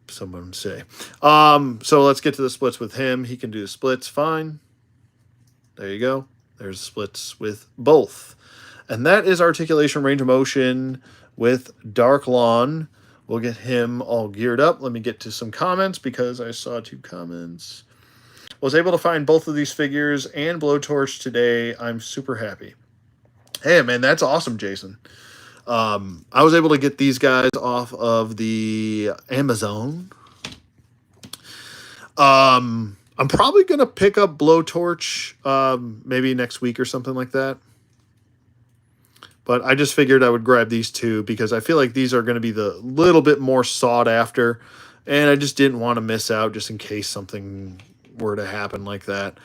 [SPEAKER 1] someone would say. So let's get to the splits with him. He can do the splits fine. There you go. There's splits with both. And that is articulation, range of motion with Darklon. We'll get him all geared up. Let me get to some comments because I saw 2 comments. Was able to find both of these figures and Blowtorch today. I'm super happy. Hey, man, that's awesome, Jason. I was able to get these guys off of the Amazon. I'm probably going to pick up Blowtorch maybe next week or something like that. But I just figured I would grab these 2 because I feel like these are going to be the little bit more sought after. And I just didn't want to miss out just in case something were to happen like that.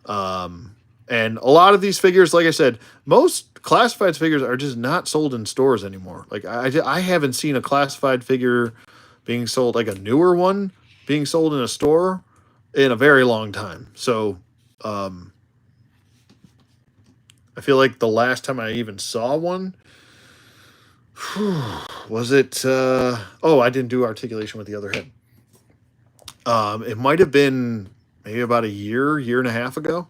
[SPEAKER 1] And a lot of these figures, like I said, most classified figures are just not sold in stores anymore. Like I haven't seen a classified figure being sold, like a newer one being sold in a store in a very long time. So, I feel like the last time I even saw one, was it, I didn't do articulation with the other head. It might have been maybe about a year and a half ago.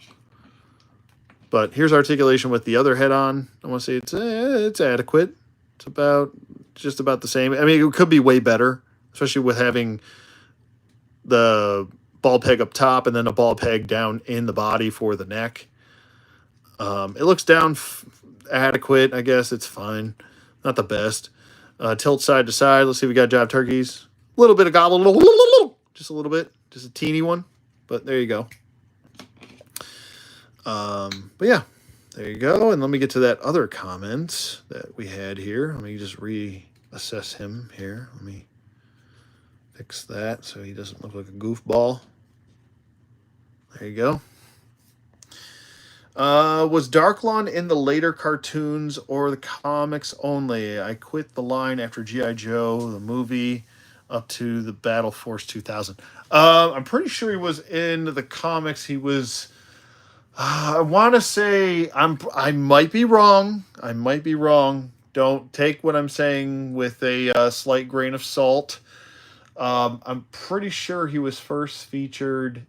[SPEAKER 1] But here's articulation with the other head on. I want to say it's adequate. It's just about the same. I mean, it could be way better, especially with having the ball peg up top and then a ball peg down in the body for the neck. It looks down adequate. I guess it's fine. Not the best. Tilt side to side. Let's see if we got job turkeys. A little bit of gobble. Just a little bit. Just a teeny one. But there you go. But yeah, There you go. And let me get to that other comment that we had here. Let me just reassess him here. Let me fix that so he doesn't look like a goofball. There you go. Was Darklon in the later cartoons or the comics only? I quit the line after G.I. Joe, the movie, up to the Battle Force 2000. I'm pretty sure he was in the comics. He was... I want to say I might be wrong. I might be wrong. Don't take what I'm saying with a slight grain of salt. I'm pretty sure he was first featured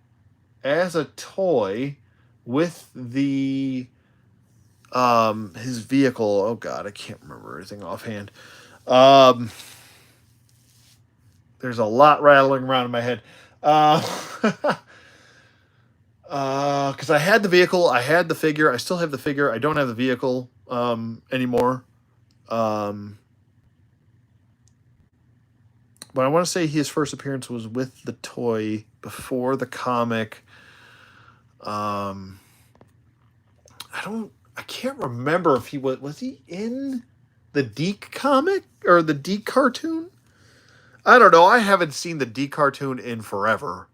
[SPEAKER 1] as a toy with the his vehicle. Oh God, I can't remember everything offhand. There's a lot rattling around in my head. Because I had the vehicle, I had the figure, I still have the figure. I don't have the vehicle anymore. But I want to say his first appearance was with the toy before the comic. I can't remember if he was he in the Deke comic or the Deke cartoon? I don't know. I haven't seen the Deke cartoon in forever.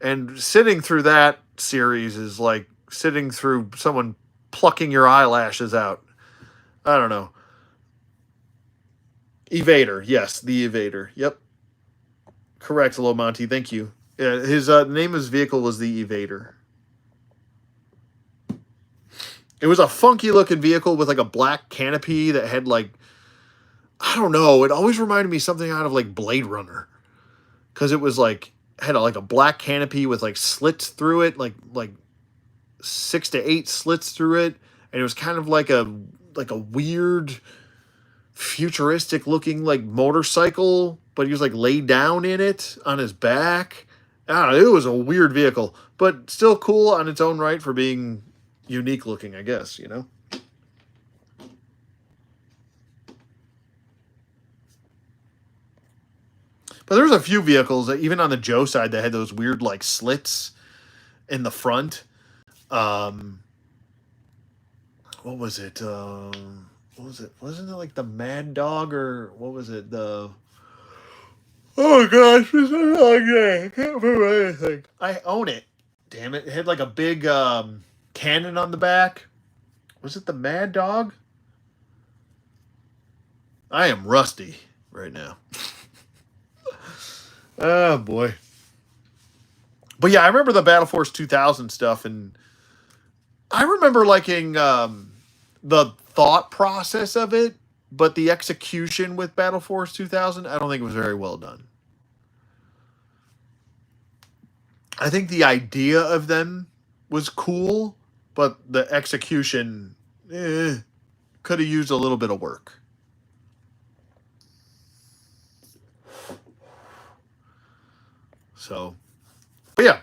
[SPEAKER 1] And sitting through that series is like sitting through someone plucking your eyelashes out. I don't know. Evader. Yes, the Evader. Yep. Correct, Hello Monty. Thank you. Yeah, his name of his vehicle was the Evader. It was a funky looking vehicle with like a black canopy that had like, I don't know. It always reminded me something out of like Blade Runner. Because it was like, had like a black canopy with like slits through it, like 6 to 8 slits through it, and it was kind of like a weird futuristic looking like motorcycle, but he was like laid down in it on his back. I don't know, it was a weird vehicle, but still cool on its own right for being unique looking, I guess, you know. But there's a few vehicles that even on the Joe side that had those weird like slits in the front. What was it? What was it? Wasn't it like the Mad Dog or what was it? The oh gosh, this is okay. I can't remember anything. I own it. Damn it! It had like a big cannon on the back. Was it the Mad Dog? I am rusty right now. Oh boy. But yeah, I remember the Battle Force 2000 stuff, and I remember liking the thought process of it, but the execution with Battle Force 2000, I don't think it was very well done. I think the idea of them was cool, but the execution could have used a little bit of work. So, but yeah.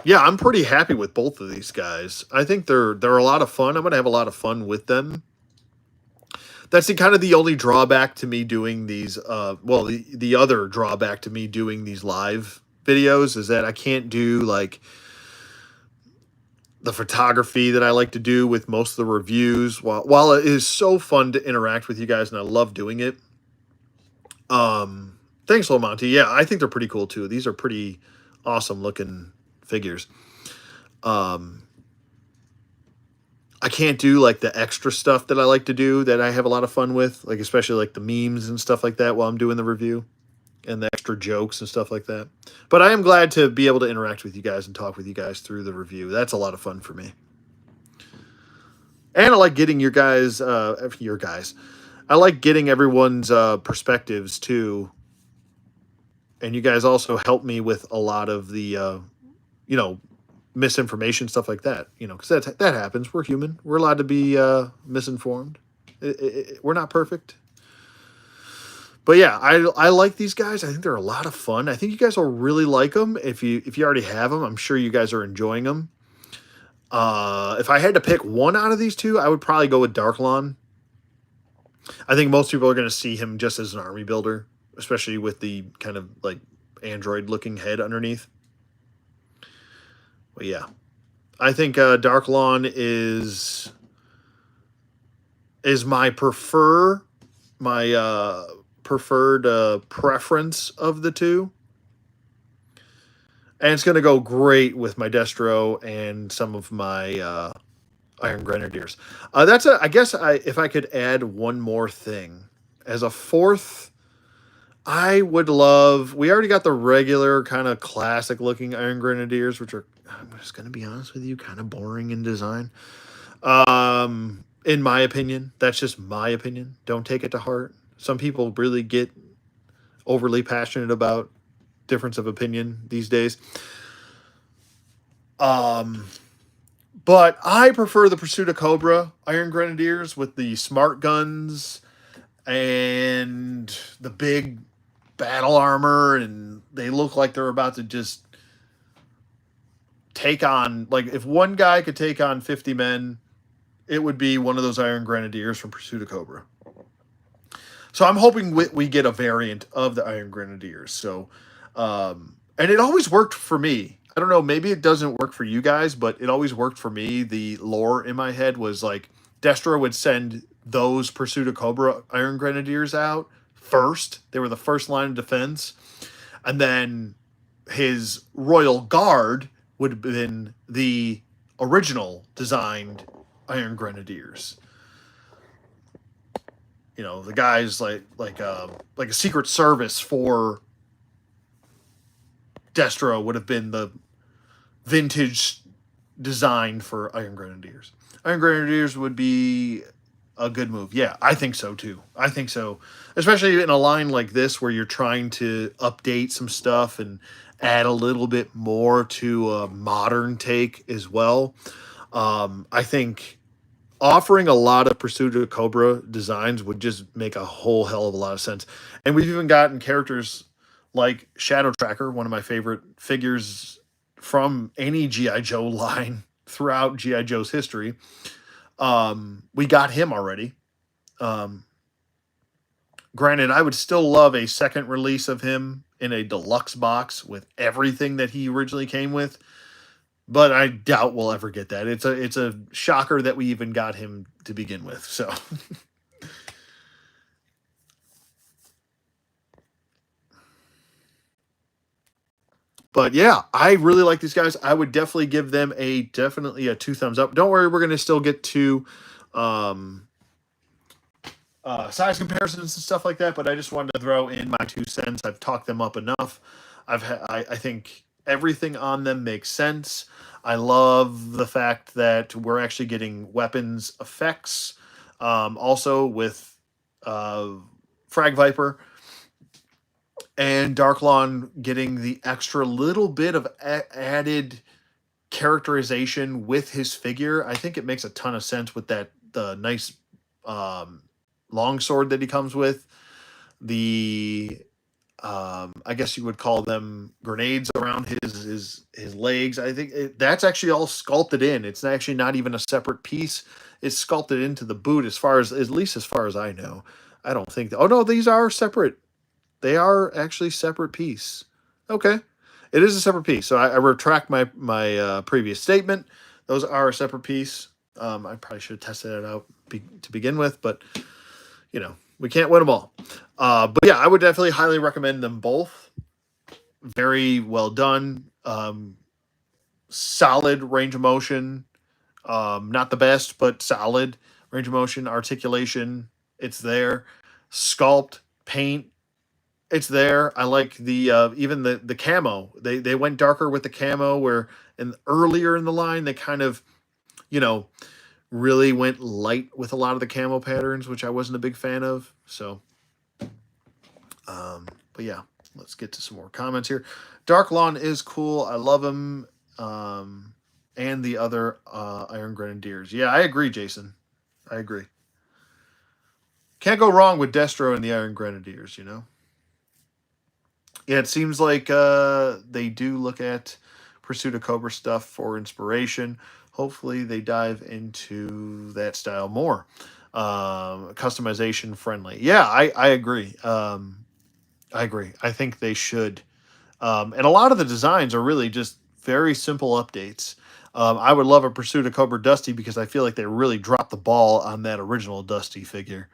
[SPEAKER 1] Yeah, I'm pretty happy with both of these guys. I think they're a lot of fun. I'm gonna have a lot of fun with them. That's kind of the only drawback to me doing these. Well, the other drawback to me doing these live videos is that I can't do like the photography that I like to do with most of the reviews. While it is so fun to interact with you guys and I love doing it. Thanks, Lomonty. Yeah, I think they're pretty cool too. These are pretty awesome looking figures. I can't do like the extra stuff that I like to do that I have a lot of fun with, like especially like the memes and stuff like that while I'm doing the review and the extra jokes and stuff like that. But I am glad to be able to interact with you guys and talk with you guys through the review. That's a lot of fun for me. And I like getting your guys. I like getting everyone's perspectives too. And you guys also help me with a lot of the, misinformation, stuff like that. Because that happens. We're human. We're allowed to be misinformed. We're not perfect. But yeah, I like these guys. I think they're a lot of fun. I think you guys will really like them. If you already have them, I'm sure you guys are enjoying them. If I had to pick one out of these two, I would probably go with Darklon. I think most people are going to see him just as an army builder, especially with the kind of like android looking head underneath. But yeah. I think Darklon is my preferred preference of the two, and it's going to go great with my Destro and some of my Iron Grenadiers. That's a. I guess if I could add one more thing as a fourth, I would love. We already got the regular kind of classic looking Iron Grenadiers, which are, I'm just going to be honest with you, kind of boring in design. In my opinion, that's just my opinion. Don't take it to heart. Some people really get overly passionate about difference of opinion these days. Um, but I prefer the Pursuit of Cobra Iron Grenadiers with the smart guns and the big battle armor, and they look like they're about to just take on, like, if one guy could take on 50 men, it would be one of those Iron Grenadiers from Pursuit of Cobra. So I'm hoping we get a variant of the Iron Grenadiers. So, and it always worked for me. I don't know, maybe it doesn't work for you guys, but it always worked for me. The lore in my head was like Destro would send those Pursuit of Cobra Iron Grenadiers out first. They were the first line of defense. And then his Royal Guard would have been the original designed Iron Grenadiers. You know, the guys like a Secret Service for Destro would have been the vintage design for Iron Grenadiers. Iron Grenadiers would be a good move. Yeah, I think so too. I think so. Especially in a line like this where you're trying to update some stuff and add a little bit more to a modern take as well. I think offering a lot of Pursuit of Cobra designs would just make a whole hell of a lot of sense. And we've even gotten characters like Shadow Tracker, one of my favorite figures from any G.I. Joe line throughout G.I. Joe's history. We got him already. Um, Granted, I would still love a second release of him in a deluxe box with everything that he originally came with, but I doubt we'll ever get that. It's a shocker that we even got him to begin with. So, but yeah, I really like these guys. I would definitely give them definitely a two thumbs up. Don't worry, we're gonna still get to um, size comparisons and stuff like that. But I just wanted to throw in my 2 cents. I've talked them up enough. I think everything on them makes sense. I love the fact that we're actually getting weapons effects. Also with uh, Frag Viper and Darklon getting the extra little bit of added characterization with his figure. I think it makes a ton of sense with that the nice um, longsword that he comes with. The I guess you would call them grenades around his legs. I think that's actually all sculpted in. It's actually not even a separate piece. It's sculpted into the boot, as far as, at least as far as I know. I don't think. Oh no, these are separate. They are actually separate piece. Okay, it is a separate piece. So I retract my previous statement. Those are a separate piece. I probably should have tested it out to begin with, but we can't win them all. But yeah, I would definitely highly recommend them both. Very well done. Solid range of motion. Not the best, but solid range of motion. Articulation, it's there. Sculpt, paint, it's there. I like the even the camo. They went darker with the camo, where earlier in the line they kind of, you know, really went light with a lot of the camo patterns, which I wasn't a big fan of. So, but yeah, let's get to some more comments here. Darklon is cool. I love him. And the other Iron Grenadiers. Yeah, I agree, Jason. I agree. Can't go wrong with Destro and the Iron Grenadiers, you know? Yeah, it seems like they do look at Pursuit of Cobra stuff for inspiration. Hopefully, they dive into that style more. Customization friendly. Yeah, I agree. I agree. I think they should. And a lot of the designs are really just very simple updates. I would love a Pursuit of Cobra Dusty because I feel like they really dropped the ball on that original Dusty figure.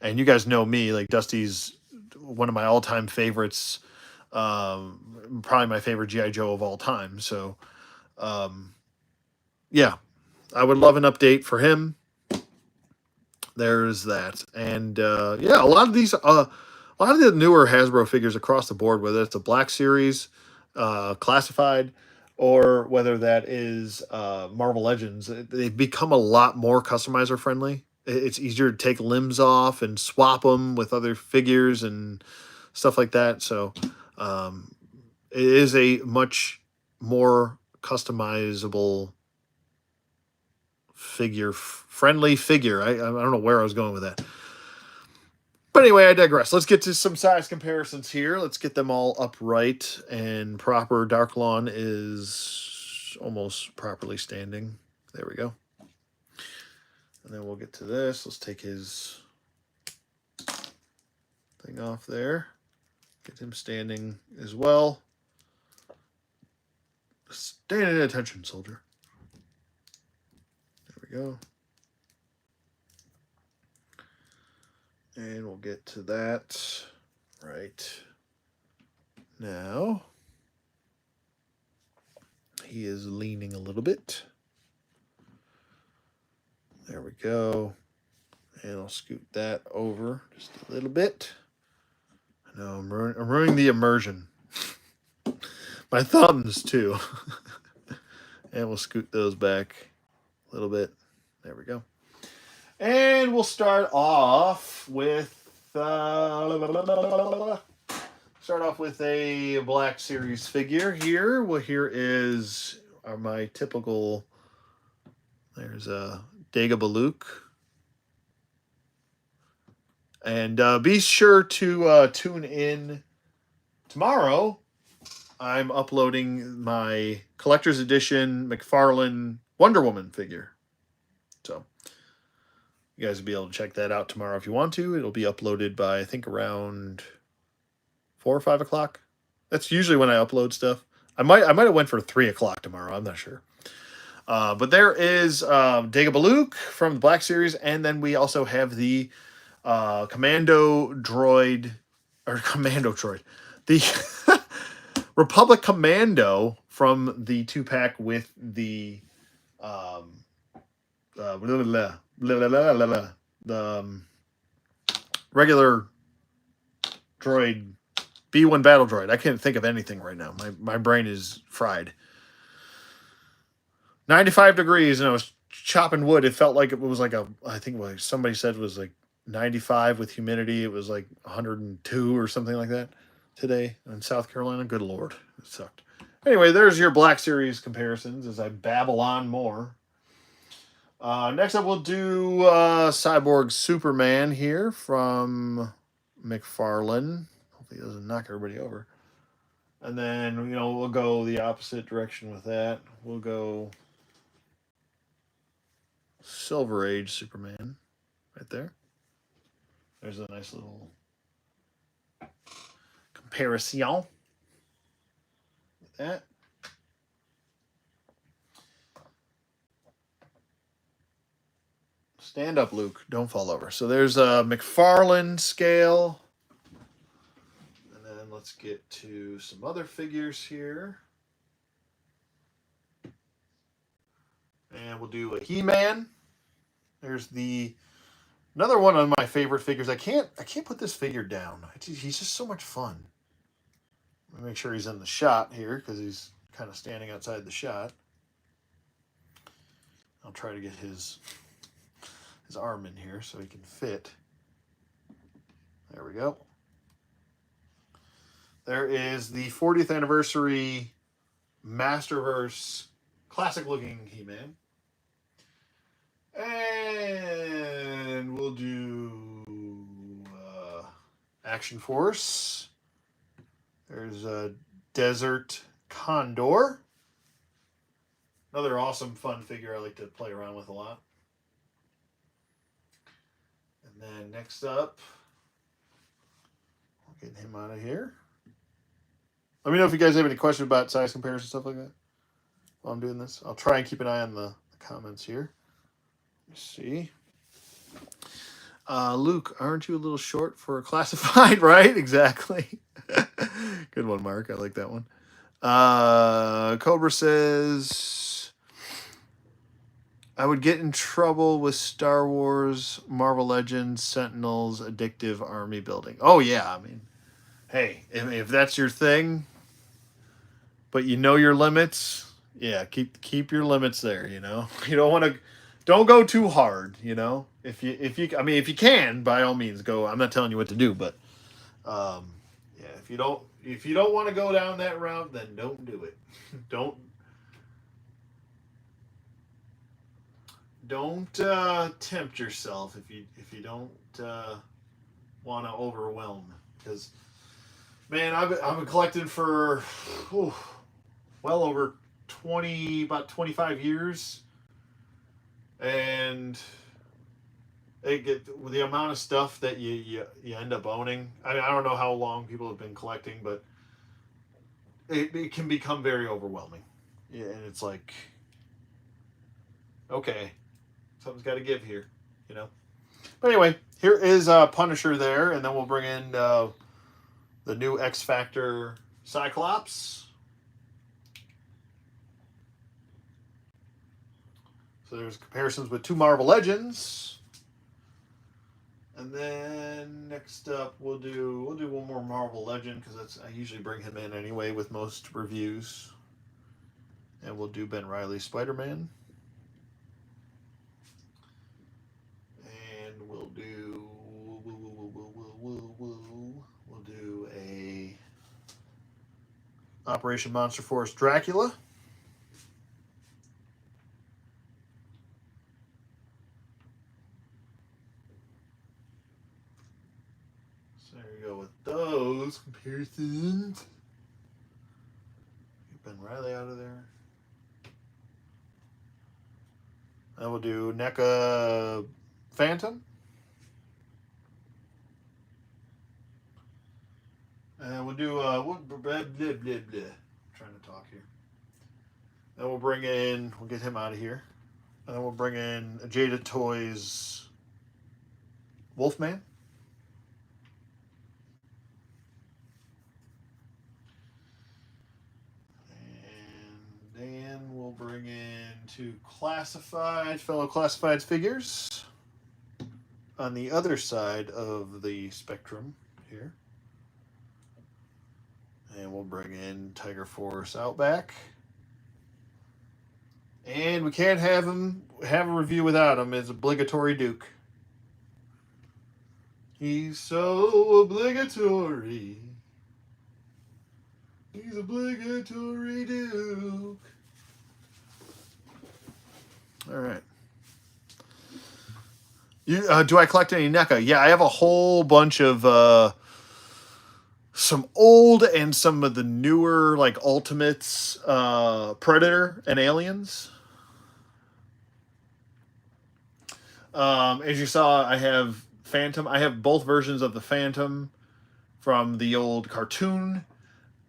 [SPEAKER 1] And you guys know me, like Dusty's one of my all-time favorites, probably my favorite GI Joe of all time. So, yeah, I would love an update for him. There's that, and yeah, a lot of the newer Hasbro figures across the board, whether it's a Black Series, classified, or whether that is Marvel Legends, they've become a lot more customizer friendly. It's easier to take limbs off and swap them with other figures and stuff like that. So it is a much more customizable friendly figure. I don't know where I was going with that. But anyway, I digress. Let's get to some size comparisons here. Let's get them all upright and proper. Darklon is almost properly standing. There we go. And then we'll get to this. Let's take his thing off there. Get him standing as well. Stand at attention, soldier. There we go. And we'll get to that right now. He is leaning a little bit. There we go. And I'll scoot that over just a little bit. I know I'm ruining the immersion. My thumbs, too. And we'll scoot those back a little bit. There we go. And we'll start off with a Black Series figure here. Well, here is my typical. There's a Dagobah. And be sure to tune in tomorrow. I'm uploading my collector's edition McFarlane Wonder Woman figure. So you guys will be able to check that out tomorrow if you want to. It'll be uploaded by, I think, around 4 or 5 o'clock. That's usually when I upload stuff. I might have went for 3 o'clock tomorrow. I'm not sure. But there is Dagobah from the Black Series, and then we also have the Commando Droid, the Republic Commando from the 2-pack with the the regular droid, B1 battle droid. I can't think of anything right now. My brain is fried. 95 degrees, and I was chopping wood. It felt like it was like I think what somebody said was like 95 with humidity. It was like 102 or something like that today in South Carolina. Good Lord, it sucked. Anyway, there's your Black Series comparisons as I babble on more. Next up, we'll do Cyborg Superman here from McFarlane. Hopefully he doesn't knock everybody over. And then, we'll go the opposite direction with that. We'll go Silver Age Superman right there. There's a nice little comparison with that. Stand up, Luke. Don't fall over. So there's a McFarlane scale. And then let's get to some other figures here. And we'll do a He-Man. There's another one of my favorite figures. I can't put this figure down. He's just so much fun. Let me make sure he's in the shot here because he's kind of standing outside the shot. I'll try to get his arm in here so he can fit. There we go. There is the 40th anniversary Masterverse classic looking He-Man. And we'll do Action Force. There's a Desert Condor. Another awesome, fun figure I like to play around with a lot. And then next up, we'll get him out of here. Let me know if you guys have any questions about size comparison, stuff like that. while I'm doing this. I'll try and keep an eye on the comments here. Let's see. Luke, aren't you a little short for a classified? Right? Exactly. Good one, Mark. I like that one. Cobra says, I would get in trouble with Star Wars, Marvel Legends, Sentinels, addictive army building. Oh, yeah. I mean, hey, if that's your thing, but you know your limits, yeah, keep your limits there, you know? You don't go too hard, you know? I mean, if you can, by all means go. I'm not telling you what to do, but yeah, if you don't want to go down that route, then don't do it. Don't tempt yourself if you don't want to overwhelm, because man, I've been collecting for well over about 25 years, and the amount of stuff that you end up owning. I mean, I don't know how long people have been collecting, but it can become very overwhelming. Yeah, and it's like, okay, something's got to give here, you know. But anyway, here is Punisher there, and then we'll bring in the new X Factor Cyclops. So there's comparisons with two Marvel Legends. And then next up we'll do one more Marvel Legend, because I usually bring him in anyway with most reviews. And we'll do Ben Reilly's Spider-Man. And we'll do a Operation Monster Force Dracula. So there you go with those comparisons. Get Ben Reilly out of there. And we'll do NECA Phantom. And we'll do blah, blah, blah, blah. I'm trying to talk here. Then we'll get him out of here. And then we'll bring in Jada Toys Wolfman. And then we'll bring in two fellow classified figures on the other side of the spectrum here. And we'll bring in Tiger Force Outback. And we can't have a review without him. It's obligatory Duke. He's so obligatory. He's obligatory Duke. All right. Do I collect any NECA? Yeah, I have a whole bunch of some old and some of the newer, like Ultimates, Predator and Aliens. As you saw, I have Phantom. I have both versions of the Phantom from the old cartoon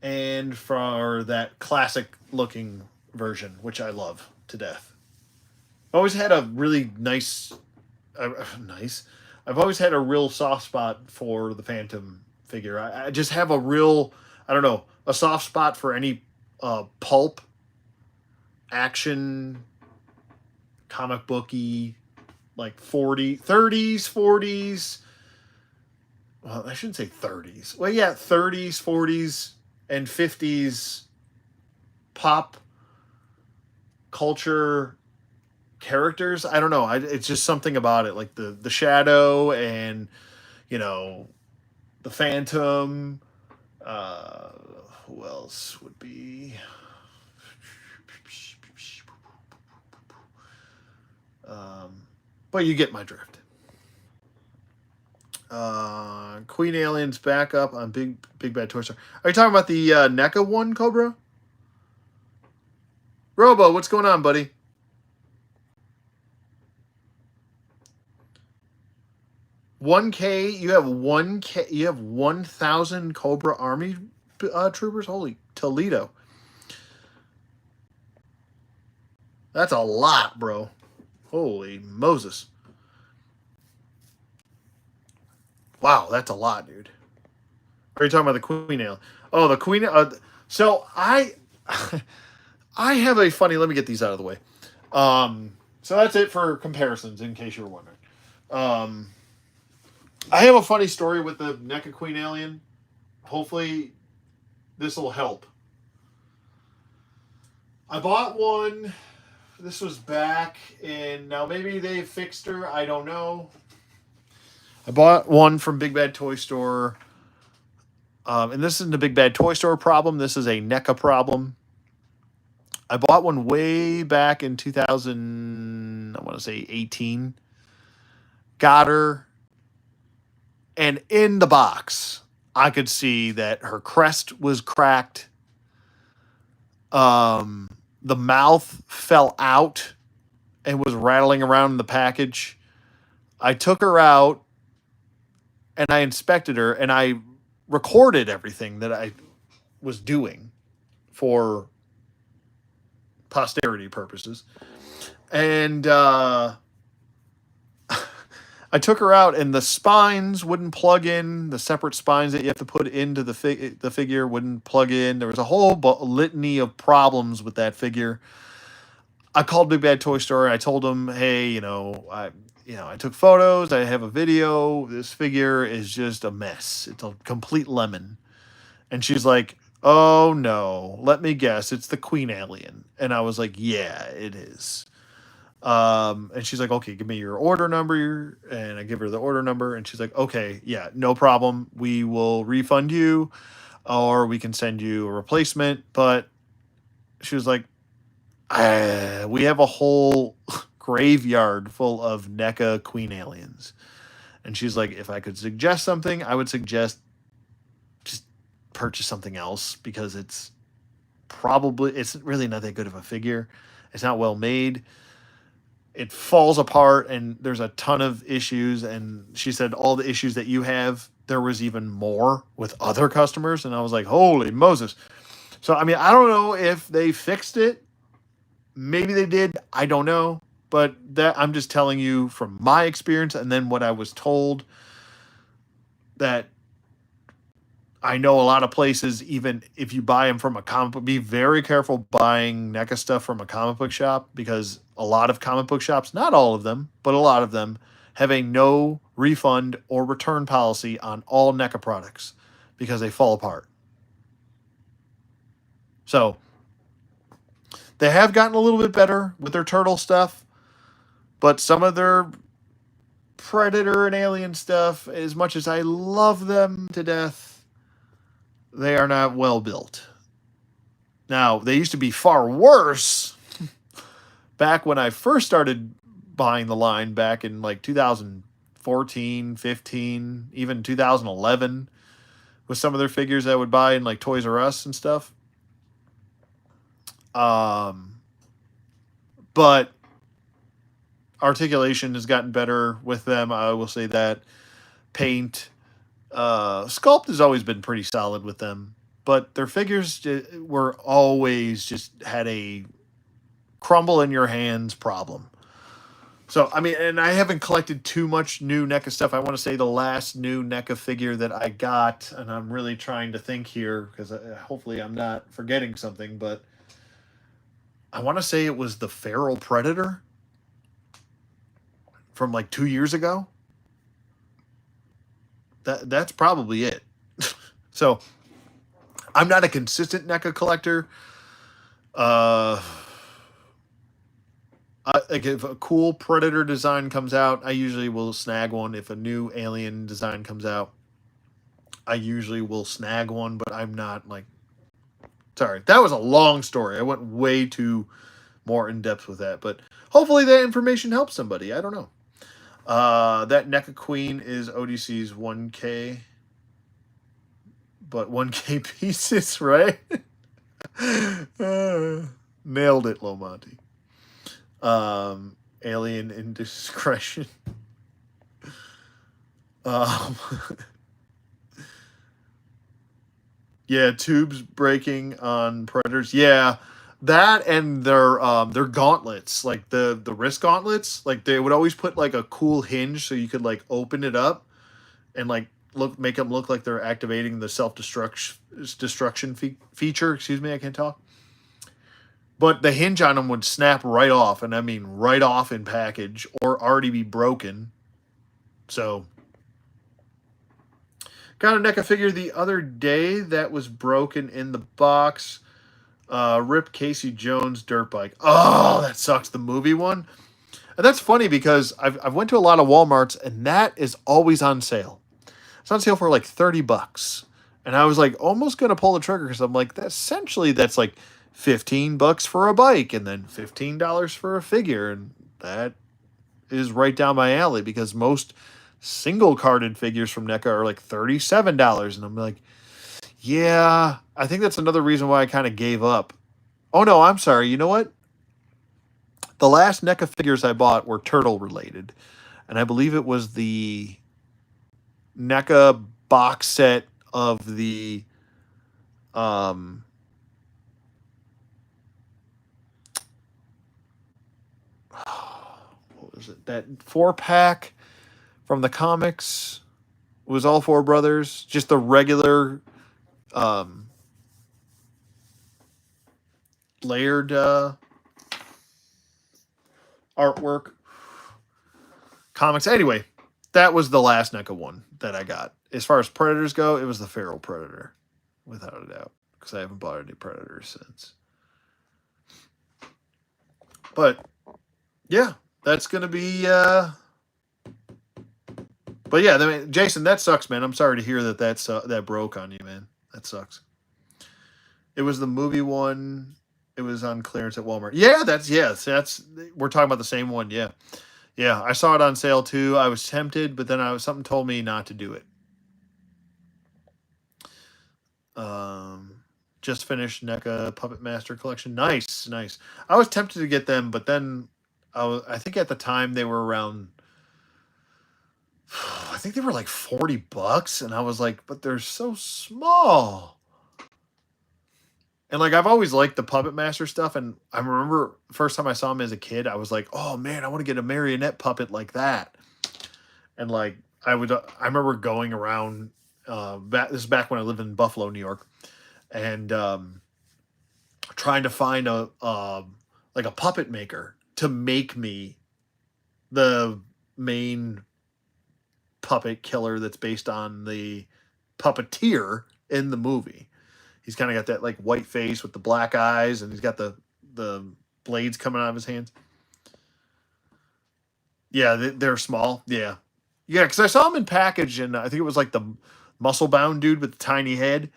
[SPEAKER 1] and for that classic looking version, which I love to death. I've always had a really nice. I've always had a real soft spot for the Phantom figure. I just have a soft spot for any pulp action comic booky, like 30s, 40s. Well, I shouldn't say 30s. Well, yeah, 30s, 40s, and 50s pop culture characters. I don't know. It's just something about it, like the Shadow and the Phantom. Who else would be? But you get my drift. Queen Alien's back up on Big Bad Toy Store. Are you talking about the NECA one, Cobra? Robo, what's going on, buddy? $1K. You have 1K. You have 1,000 Cobra Army troopers. Holy Toledo! That's a lot, bro. Holy Moses. Wow, that's a lot, dude. Are you talking about the queen ale? Oh, the queen. So I have a funny. Let me get these out of the way. So that's it for comparisons, in case you were wondering. Um, I have a funny story with the NECA Queen Alien. Hopefully, this will help. I bought one. This was back in. Now, maybe they fixed her. I don't know. I bought one from Big Bad Toy Store. And this isn't a Big Bad Toy Store problem. This is a NECA problem. I bought one way back in 2000, I want to say 18. Got her. And in the box, I could see that her crest was cracked. The mouth fell out and was rattling around in the package. I took her out and I inspected her and I recorded everything that I was doing for posterity purposes. And I took her out, and the spines wouldn't plug in. The separate spines that you have to put into the figure wouldn't plug in. There was a whole litany of problems with that figure. I called Big Bad Toy Store. I told them, hey, I took photos. I have a video. This figure is just a mess. It's a complete lemon. And she's like, oh no, let me guess. It's the Queen Alien. And I was like, yeah, it is. And she's like, okay, give me your order number. And I give her the order number. And she's like, okay, yeah, no problem. We will refund you or we can send you a replacement. But she was like, we have a whole graveyard full of NECA Queen Aliens. And she's like, if I could suggest something, I would suggest just purchase something else because it's really not that good of a figure. It's not well made. It falls apart and there's a ton of issues. And she said, all the issues that you have, there was even more with other customers. And I was like, holy Moses. So, I mean, I don't know if they fixed it. Maybe they did. I don't know. But that I'm just telling you from my experience and then what I was told, that I know a lot of places, even if you buy them from a comic book, be very careful buying NECA stuff from a comic book shop because a lot of comic book shops, not all of them, but a lot of them, have a no refund or return policy on all NECA products because they fall apart. So they have gotten a little bit better with their turtle stuff, but some of their Predator and Alien stuff, as much as I love them to death, they are not well built. Now, they used to be far worse back when I first started buying the line back in like 2014, 15, even 2011 with some of their figures I would buy in like Toys R Us and stuff. But articulation has gotten better with them. I will say that. Paint, sculpt has always been pretty solid with them, but their figures were always just had a crumble in your hands problem. So, I mean, and I haven't collected too much new NECA stuff. I want to say the last new NECA figure that I got, and I'm really trying to think here because hopefully I'm not forgetting something, but I want to say it was the Feral Predator from like 2 years ago. That's probably it. So I'm not a consistent NECA collector. Like if a cool Predator design comes out, I usually will snag one. If a new Alien design comes out, I usually will snag one. But I'm not like, sorry, that was a long story. I went way too more in depth with that. But hopefully that information helps somebody. I don't know. That NECA Queen is ODC's 1K, but 1K pieces, right? Nailed it, Lomonti. Alien indiscretion. Yeah, tubes breaking on Predators. Yeah, That and their gauntlets, like the wrist gauntlets, like they would always put like a cool hinge so you could like open it up and like make them look like they're activating the destruction feature. Excuse me, I can't talk. But the hinge on them would snap right off, and I mean right off in package or already be broken. So got a NECA figure the other day that was broken in the box. Rip Casey Jones dirt bike. Oh, that sucks. The movie one. And that's funny because I've went to a lot of Walmarts and that is always on sale. It's on sale for like $30. And I was like almost gonna pull the trigger because I'm like, that's like $15 for a bike and then $15 for a figure. And that is right down my alley because most single carded figures from NECA are like $37. And I'm like, yeah, I think that's another reason why I kind of gave up. Oh no, I'm sorry. You know what? The last NECA figures I bought were turtle related, and I believe it was the NECA box set of the um what was it? That 4-pack from the comics. It was all four brothers, just the regular um layered artwork comics. Anyway, that was the last NECA one that I got. As far as Predators go, it was the Feral Predator, without a doubt, because I haven't bought any Predators since. But yeah, that's gonna be. But yeah, I mean, Jason, that sucks, man. I'm sorry to hear that broke on you, man. That sucks. It was the movie one. It was on clearance at Walmart. Yeah, that's we're talking about the same one. Yeah, yeah. I saw it on sale too. I was tempted, but then something told me not to do it. Just finished NECA Puppet Master collection. Nice, nice. I was tempted to get them, but then I think at the time they were around. I think they were like $40, and I was like, but they're so small. And like I've always liked the Puppet Master stuff, and I remember first time I saw him as a kid, I was like, oh man, I want to get a marionette puppet like that. And like I remember going around. This is back when I lived in Buffalo, New York, and trying to find a like a puppet maker to make me the main puppet killer that's based on the puppeteer in the movie. He's kind of got that like white face with the black eyes, and he's got the blades coming out of his hands. Yeah, they're small. Yeah, yeah. Because I saw him in package, and I think it was like the muscle bound dude with the tiny head.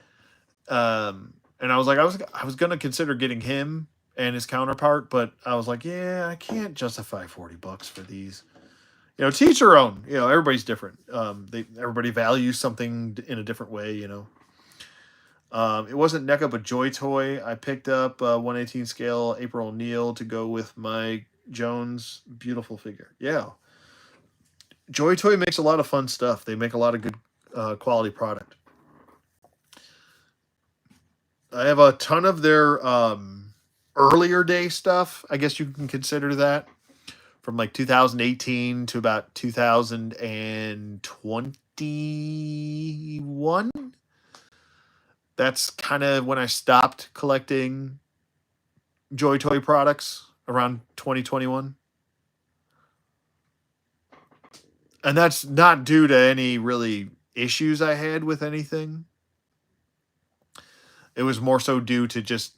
[SPEAKER 1] And I was like, I was gonna consider getting him and his counterpart, but I was like, yeah, I can't justify $40 for these. You know, to each their own. You know, everybody's different. Everybody values something in a different way. You know. It wasn't NECA, but Joy Toy. I picked up 1/18 scale April O'Neil to go with my Jones beautiful figure. Yeah, Joy Toy makes a lot of fun stuff. They make a lot of good quality product. I have a ton of their earlier day stuff. I guess you can consider that from like 2018 to about 2021. That's kind of when I stopped collecting Joy Toy products around 2021. And that's not due to any really issues I had with anything. It was more so due to just,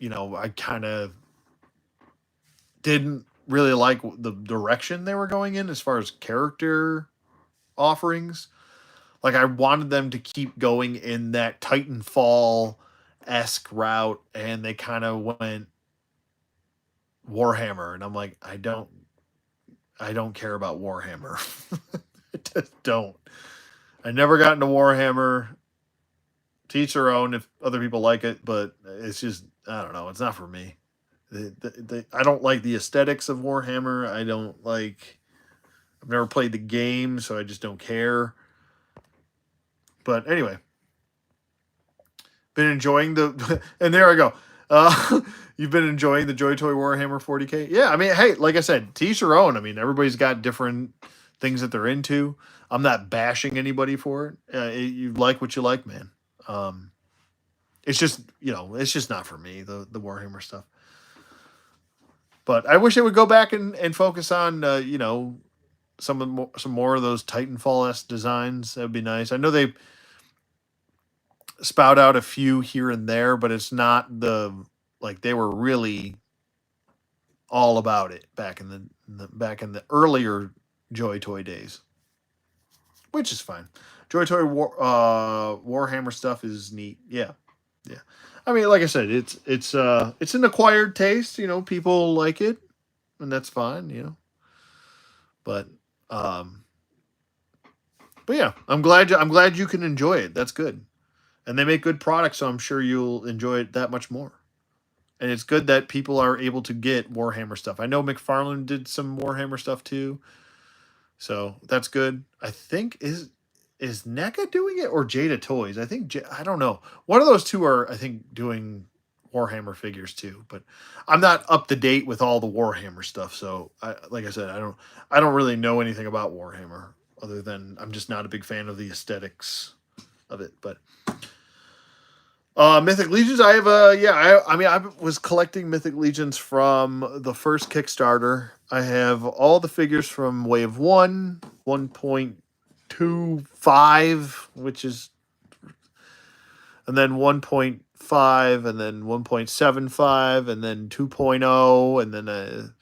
[SPEAKER 1] I kind of didn't really like the direction they were going in as far as character offerings. Like I wanted them to keep going in that Titanfall-esque route, and they kind of went Warhammer, and I'm like, I don't care about Warhammer. I just don't. I never got into Warhammer. Teach their own if other people like it, but it's just, I don't know. It's not for me. I don't like the aesthetics of Warhammer. I've never played the game, so I just don't care. But anyway, been enjoying and there I go. You've been enjoying the Joy Toy Warhammer 40K? Yeah, I mean, hey, like I said, to each their own. I mean, everybody's got different things that they're into. I'm not bashing anybody for it. You like what you like, man. Um, it's just, it's just not for me, the Warhammer stuff. But I wish they would go back and focus on, some more of those Titanfall s designs. That'd be nice. I know they spout out a few here and there, but it's not like they were really all about it back in the earlier Joy Toy days, which is fine. Joy Toy Warhammer stuff is neat. Yeah, yeah. I mean, like I said, it's an acquired taste. People like it, and that's fine. But um, but yeah, I'm glad you can enjoy it. That's good, and they make good products, so I'm sure you'll enjoy it that much more. And it's good that people are able to get Warhammer stuff. I know McFarlane did some Warhammer stuff too, so that's good. I think is NECA doing it or Jada Toys? I think I don't know. One of those two are I think doing Warhammer figures too, but I'm not up to date with all the Warhammer stuff. So like I said, I don't really know anything about Warhammer other than I'm just not a big fan of the aesthetics of it. But Mythic Legions. I have I mean, I was collecting Mythic Legions from the first Kickstarter. I have all the figures from Wave 1, 1.25, which is, and then 1.5, and then 1.75, and then 2.0, and then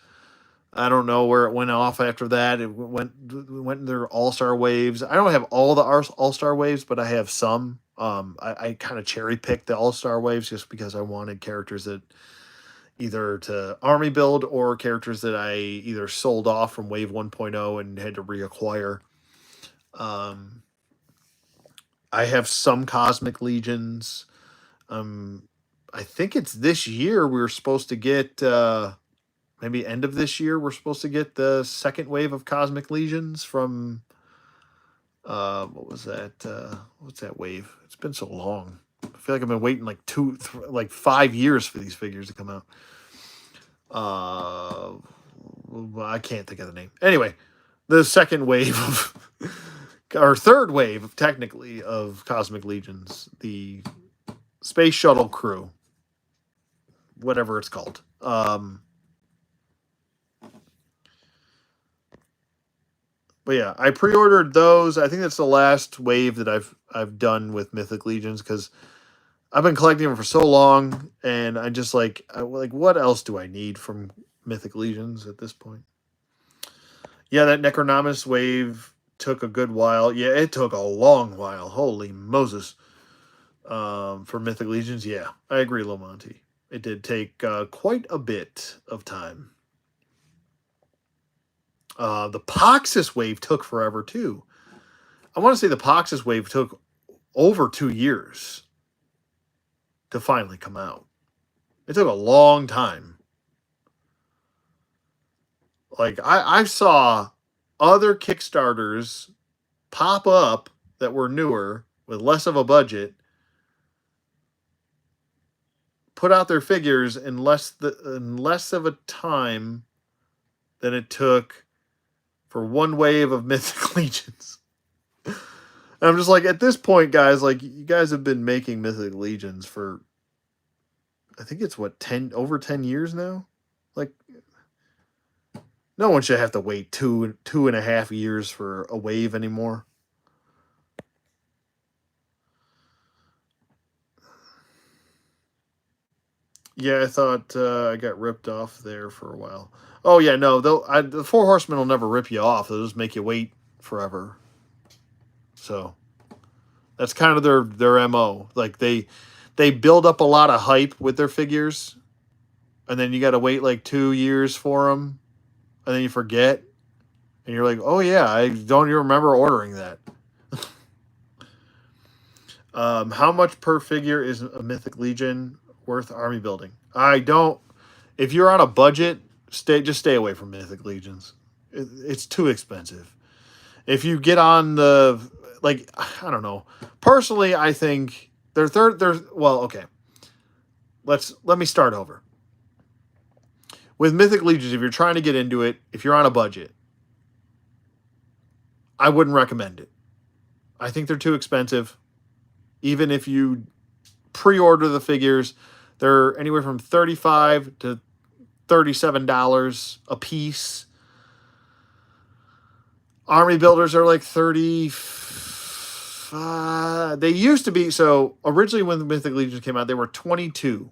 [SPEAKER 1] I don't know where it went off after that. It went in their All Star waves. I don't have all the All Star waves, but I have some. I kind of cherry picked the All Star waves just because I wanted characters that either to army build or characters that I either sold off from Wave 1.0 and had to reacquire. Um, I have some Cosmic Legions. Um, I think it's this year we were supposed to get. Maybe end of this year we're supposed to get the second wave of Cosmic Legions from what was that what's that wave? It's been so long. I feel like I've been waiting like 5 years for these figures to come out. I can't think of the name. Anyway, the second wave of or third wave technically of Cosmic Legions, the Space Shuttle crew, whatever it's called. But yeah, I pre-ordered those. I think that's the last wave that I've done with Mythic Legions because I've been collecting them for so long, and I just like what else do I need from Mythic Legions at this point? Yeah, that Necronomus wave took a good while. Yeah, it took a long while. Holy Moses! For Mythic Legions, yeah, I agree, Lomonti. It did take quite a bit of time. The Poxus wave took forever too. I want to say the Poxus wave took over 2 years to finally come out. It took a long time. Like I saw other Kickstarters pop up that were newer with less of a budget, put out their figures in less of a time than it took for one wave of Mythic Legions. And I'm just like, at this point, guys, like you guys have been making Mythic Legions for, I think it's over 10 years now. Like, no one should have to wait 2.5 years for a wave anymore. Yeah, I thought I got ripped off there for a while. Oh yeah, no, the Four Horsemen will never rip you off. They'll just make you wait forever. So that's kind of their MO. Like they build up a lot of hype with their figures, and then you got to wait like 2 years for them, and then you forget, and you're like, oh yeah, I don't even remember ordering that. How much per figure is a Mythic Legion worth army building? I don't. If you're on a budget, stay away from Mythic Legions. It's too expensive. If you get on the I don't know. Personally, I think they're well, okay. Let me start over. with Mythic Legions, if you're trying to get into it, if you're on a budget, I wouldn't recommend it. I think they're too expensive. Even if you pre-order the figures, they're anywhere from $35 to $37 a piece. Army builders are like 30. They used to be, so originally when the Mythic Legions came out, they were 22.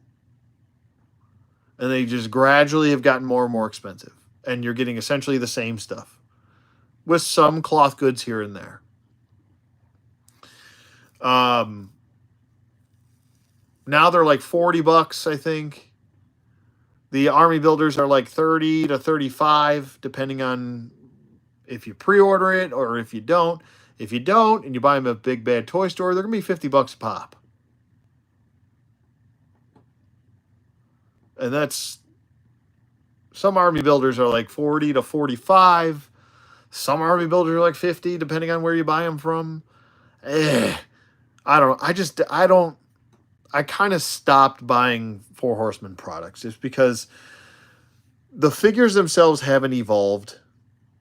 [SPEAKER 1] And they just gradually have gotten more and more expensive. And you're getting essentially the same stuff with some cloth goods here and there. Now they're like $40, I think. The Army builders are like 30 to 35, depending on if you pre-order it or if you don't. If you don't and you buy them at a big bad toy store, they're going to be $50 a pop. And that's, some Army builders are like 40 to 45. Some Army builders are like 50, depending on where you buy them from. I don't, I kind of stopped buying Four Horsemen products just because the figures themselves haven't evolved,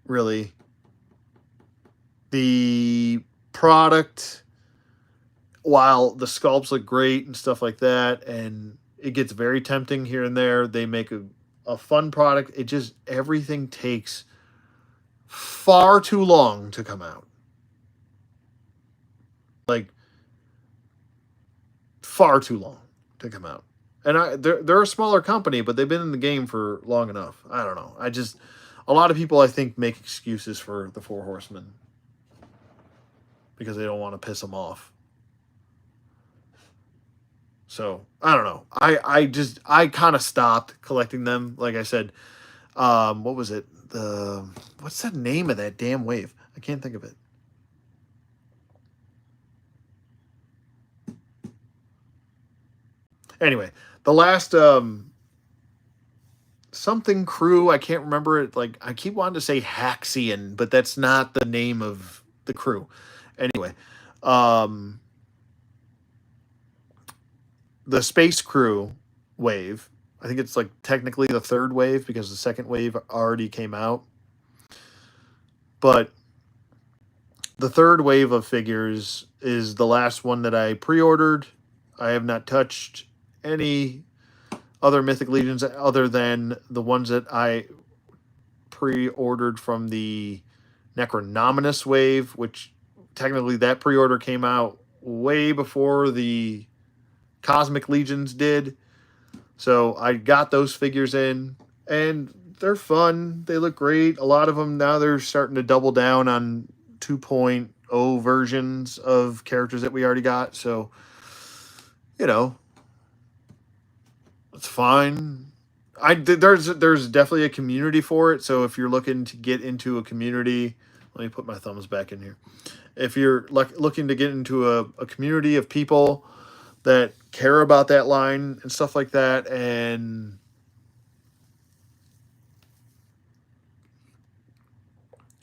[SPEAKER 1] really. The product, while the sculpts look great and stuff like that, and it gets very tempting here and there, they make a fun product. It just, everything takes far too long to come out. Like, far too long to come out. And they're a smaller company, but they've been in the game for long enough. I don't know. A lot of people, I think, make excuses for the Four Horsemen because they don't want to piss them off. So, I don't know. I kind of stopped collecting them. Like I said, what was it? What's the name of that damn wave? I can't think of it. Anyway, the last something crew, I can't remember it. Like, I keep wanting to say Haxian, but that's not the name of the crew. Anyway, the Space Crew wave, I think it's like technically the third wave because the second wave already came out. But the third wave of figures is the last one that I pre-ordered. I have not touched any other Mythic Legions other than the ones that I pre-ordered from the Necronominus wave, which technically that pre-order came out way before the Cosmic Legions did. So I got those figures in, and they're fun. They look great. A lot of them now, they're starting to double down on 2.0 versions of characters that we already got. So, you know, it's fine. There's definitely a community for it. So if you're looking to get into a community, let me put my thumbs back in here. If you're looking to get into a community of people that care about that line and stuff like that, and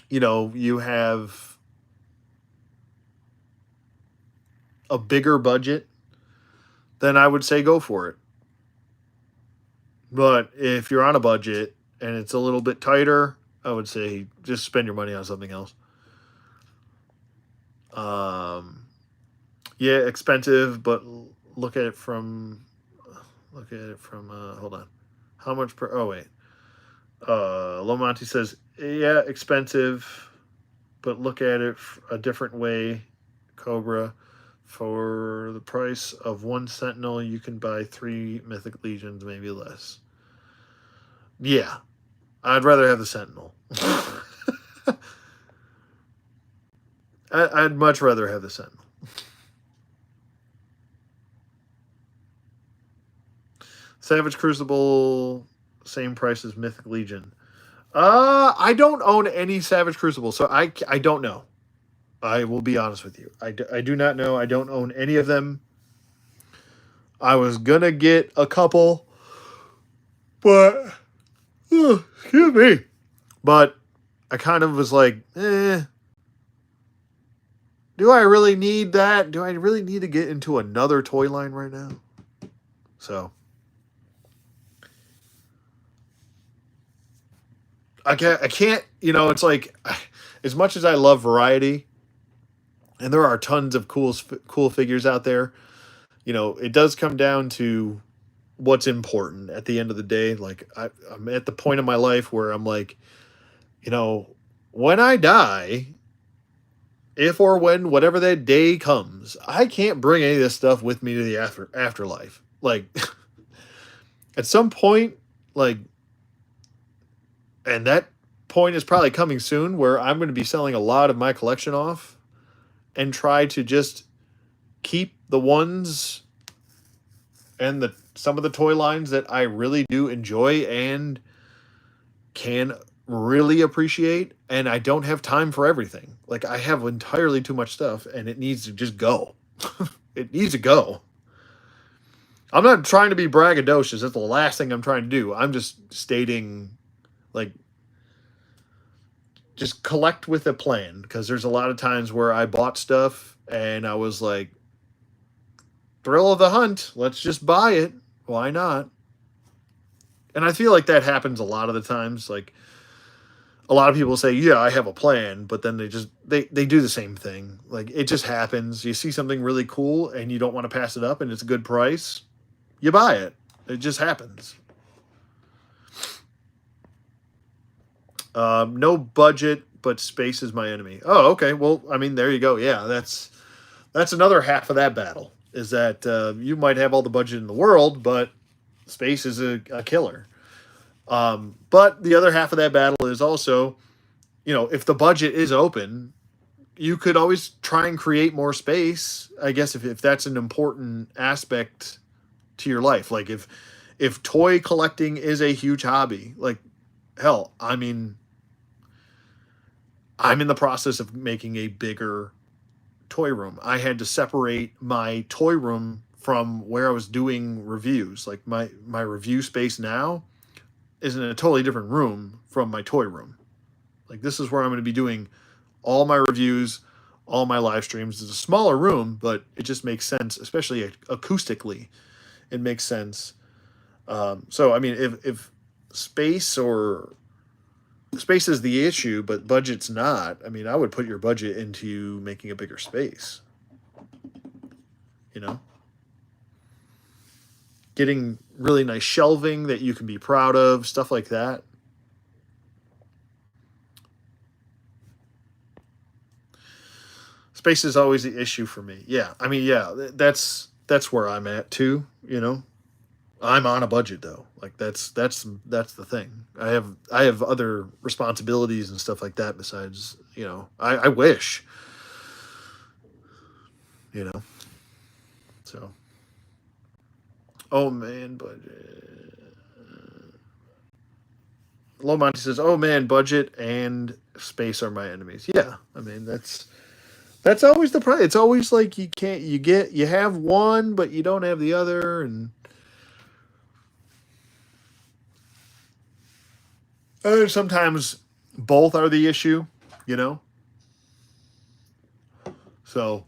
[SPEAKER 1] you know, you have a bigger budget, then I would say go for it. But if you're on a budget and it's a little bit tighter, I would say just spend your money on something else. Yeah, expensive, but look at it from hold on. How much per, oh wait. Lomonti says, yeah, expensive, but look at it a different way, Cobra. For the price of one Sentinel, you can buy 3 Mythic Legions, maybe less. Yeah, I'd rather have the Sentinel. I'd much rather have the Sentinel. Savage Crucible, same price as Mythic Legion. I don't own any Savage Crucible, so I don't know. I will be honest with you. I do not know. I don't own any of them. I was going to get a couple, but, excuse me. But I kind of was like, do I really need that? Do I really need to get into another toy line right now? So, I can't, it's like as much as I love variety, and there are tons of cool figures out there. It does come down to what's important at the end of the day. Like I'm at the point in my life where I'm like, you know, when I die, if or when whatever that day comes, I can't bring any of this stuff with me to the afterlife. Like at some point, like, and that point is probably coming soon where I'm going to be selling a lot of my collection off and try to just keep the ones and the some of the toy lines that I really do enjoy and can really appreciate, and I don't have time for everything. Like I have entirely too much stuff and it needs to just go. It needs to go. I'm not trying to be braggadocious. That's the last thing I'm trying to do. I'm just stating, like, just collect with a plan, because there's a lot of times where I bought stuff and I was like, thrill of the hunt, let's just buy it. Why not? And I feel like that happens a lot of the times. Like a lot of people say, yeah, I have a plan, but then they do the same thing. Like it just happens. You see something really cool and you don't want to pass it up and it's a good price, you buy it. It just happens. No budget, but space is my enemy. Oh, okay. Well, I mean, there you go. Yeah, that's another half of that battle. Is that you might have all the budget in the world, but space is a killer. But the other half of that battle is also, if the budget is open, you could always try and create more space. I guess if that's an important aspect to your life, like if toy collecting is a huge hobby, like hell, I mean, I'm in the process of making a bigger toy room. I had to separate my toy room from where I was doing reviews. Like my review space now is in a totally different room from my toy room. Like this is where I'm going to be doing all my reviews, all my live streams. It's a smaller room, but it just makes sense, especially acoustically. It makes sense. So I mean, if space or space is the issue, but budget's not. I mean, I would put your budget into making a bigger space. You know, getting really nice shelving that you can be proud of, stuff like that. Space is always the issue for me. Yeah, I mean, yeah, that's where I'm at too. I'm on a budget though. Like that's the thing. I have other responsibilities and stuff like that besides. I wish. You know. So. Oh man, budget. Low Monty says, "Oh man, budget and space are my enemies." Yeah, I mean that's always the problem. It's always like you have one but you don't have the other, and sometimes both are the issue. You know, so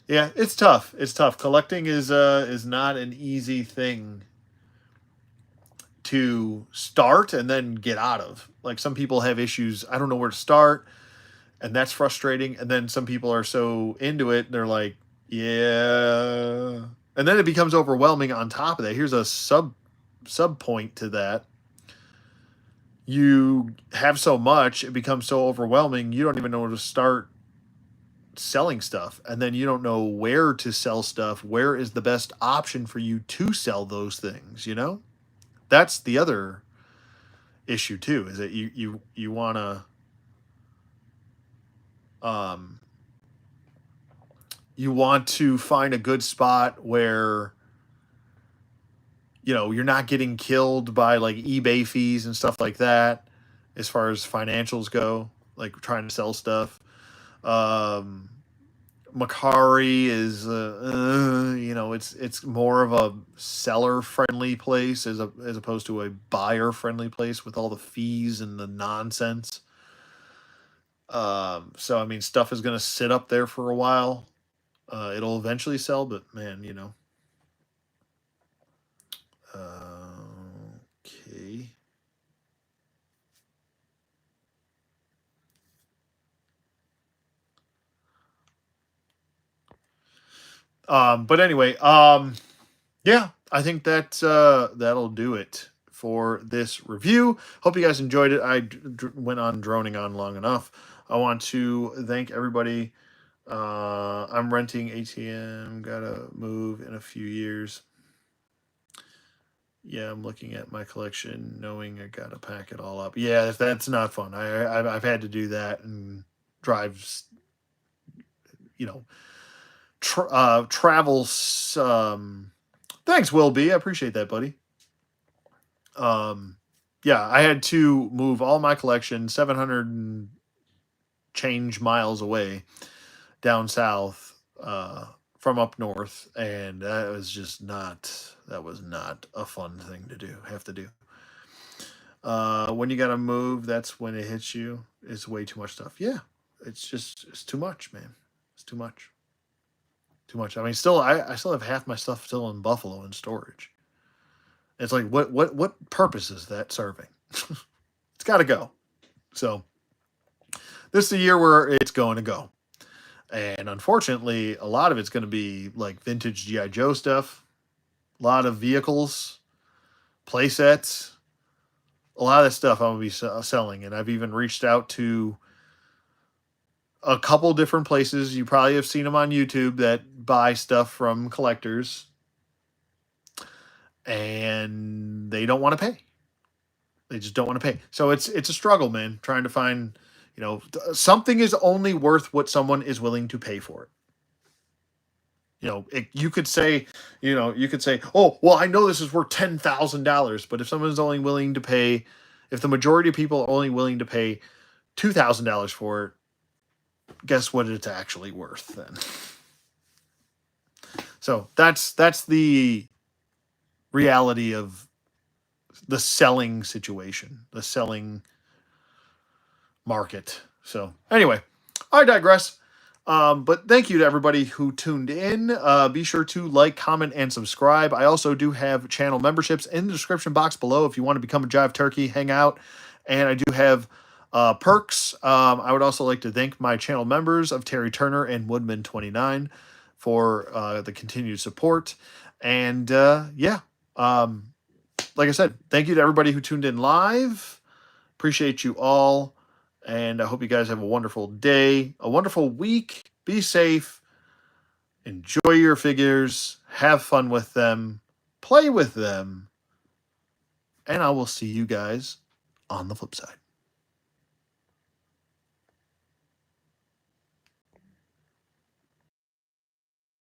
[SPEAKER 1] yeah, it's tough. It's tough. Collecting is not an easy thing to start and then get out of. Like some people have issues. I don't know where to start, and that's frustrating. And then some people are so into it, they're like, yeah. And then it becomes overwhelming on top of that. Here's a sub point to that. You have so much, it becomes so overwhelming, you don't even know where to start selling stuff. And then you don't know where to sell stuff. Where is the best option for you to sell those things, you know? That's the other issue too, is that you want to um you want to find a good spot where you're not getting killed by like eBay fees and stuff like that as far as financials go, like trying to sell stuff. um Macari is it's more of a seller friendly place as opposed to a buyer friendly place with all the fees and the nonsense. So I mean, stuff is going to sit up there for a while. It'll eventually sell, but man, okay. But anyway, yeah, I think that that'll do it for this review. Hope you guys enjoyed it. I went on droning on long enough. I want to thank everybody. I'm renting ATM. Gotta move in a few years. Yeah, I'm looking at my collection, knowing I gotta pack it all up. Yeah, that's not fun. I've had to do that and drive, you know, travels. Thanks, Will B. I appreciate that, buddy. Um, yeah, I had to move all my collection 700 and change miles away down south from up north, and that was not a fun thing to do. Have to do. When you gotta move, that's when it hits you. It's way too much stuff. Yeah, it's too much, man. It's too much. Too much. I mean, I still have half my stuff still in Buffalo in storage. It's like what purpose is that serving? It's got to go. So this is the year where it's going to go, and unfortunately, a lot of it's going to be like vintage GI Joe stuff, a lot of vehicles, play sets, a lot of that stuff I'm gonna be selling, and I've even reached out to a couple different places. You probably have seen them on YouTube that buy stuff from collectors, and they don't want to pay. They just don't want to pay. So it's a struggle, man, trying to find, something is only worth what someone is willing to pay for it. You could say, oh, well, I know this is worth $10,000, but if someone's only willing to pay, if the majority of people are only willing to pay $2,000 for it, guess what it's actually worth then. So that's the reality of the selling situation, the selling market. So anyway, I digress. But thank you to everybody who tuned in. Be sure to like, comment, and subscribe. I also do have channel memberships in the description box below if you want to become a Jive Turkey, hang out. And I do have perks. I would also like to thank my channel members of Terry Turner and Woodman29 for the continued support. And like I said, thank you to everybody who tuned in live. Appreciate you all. And I hope you guys have a wonderful day, a wonderful week. Be safe. Enjoy your figures. Have fun with them. Play with them. And I will see you guys on the flip side.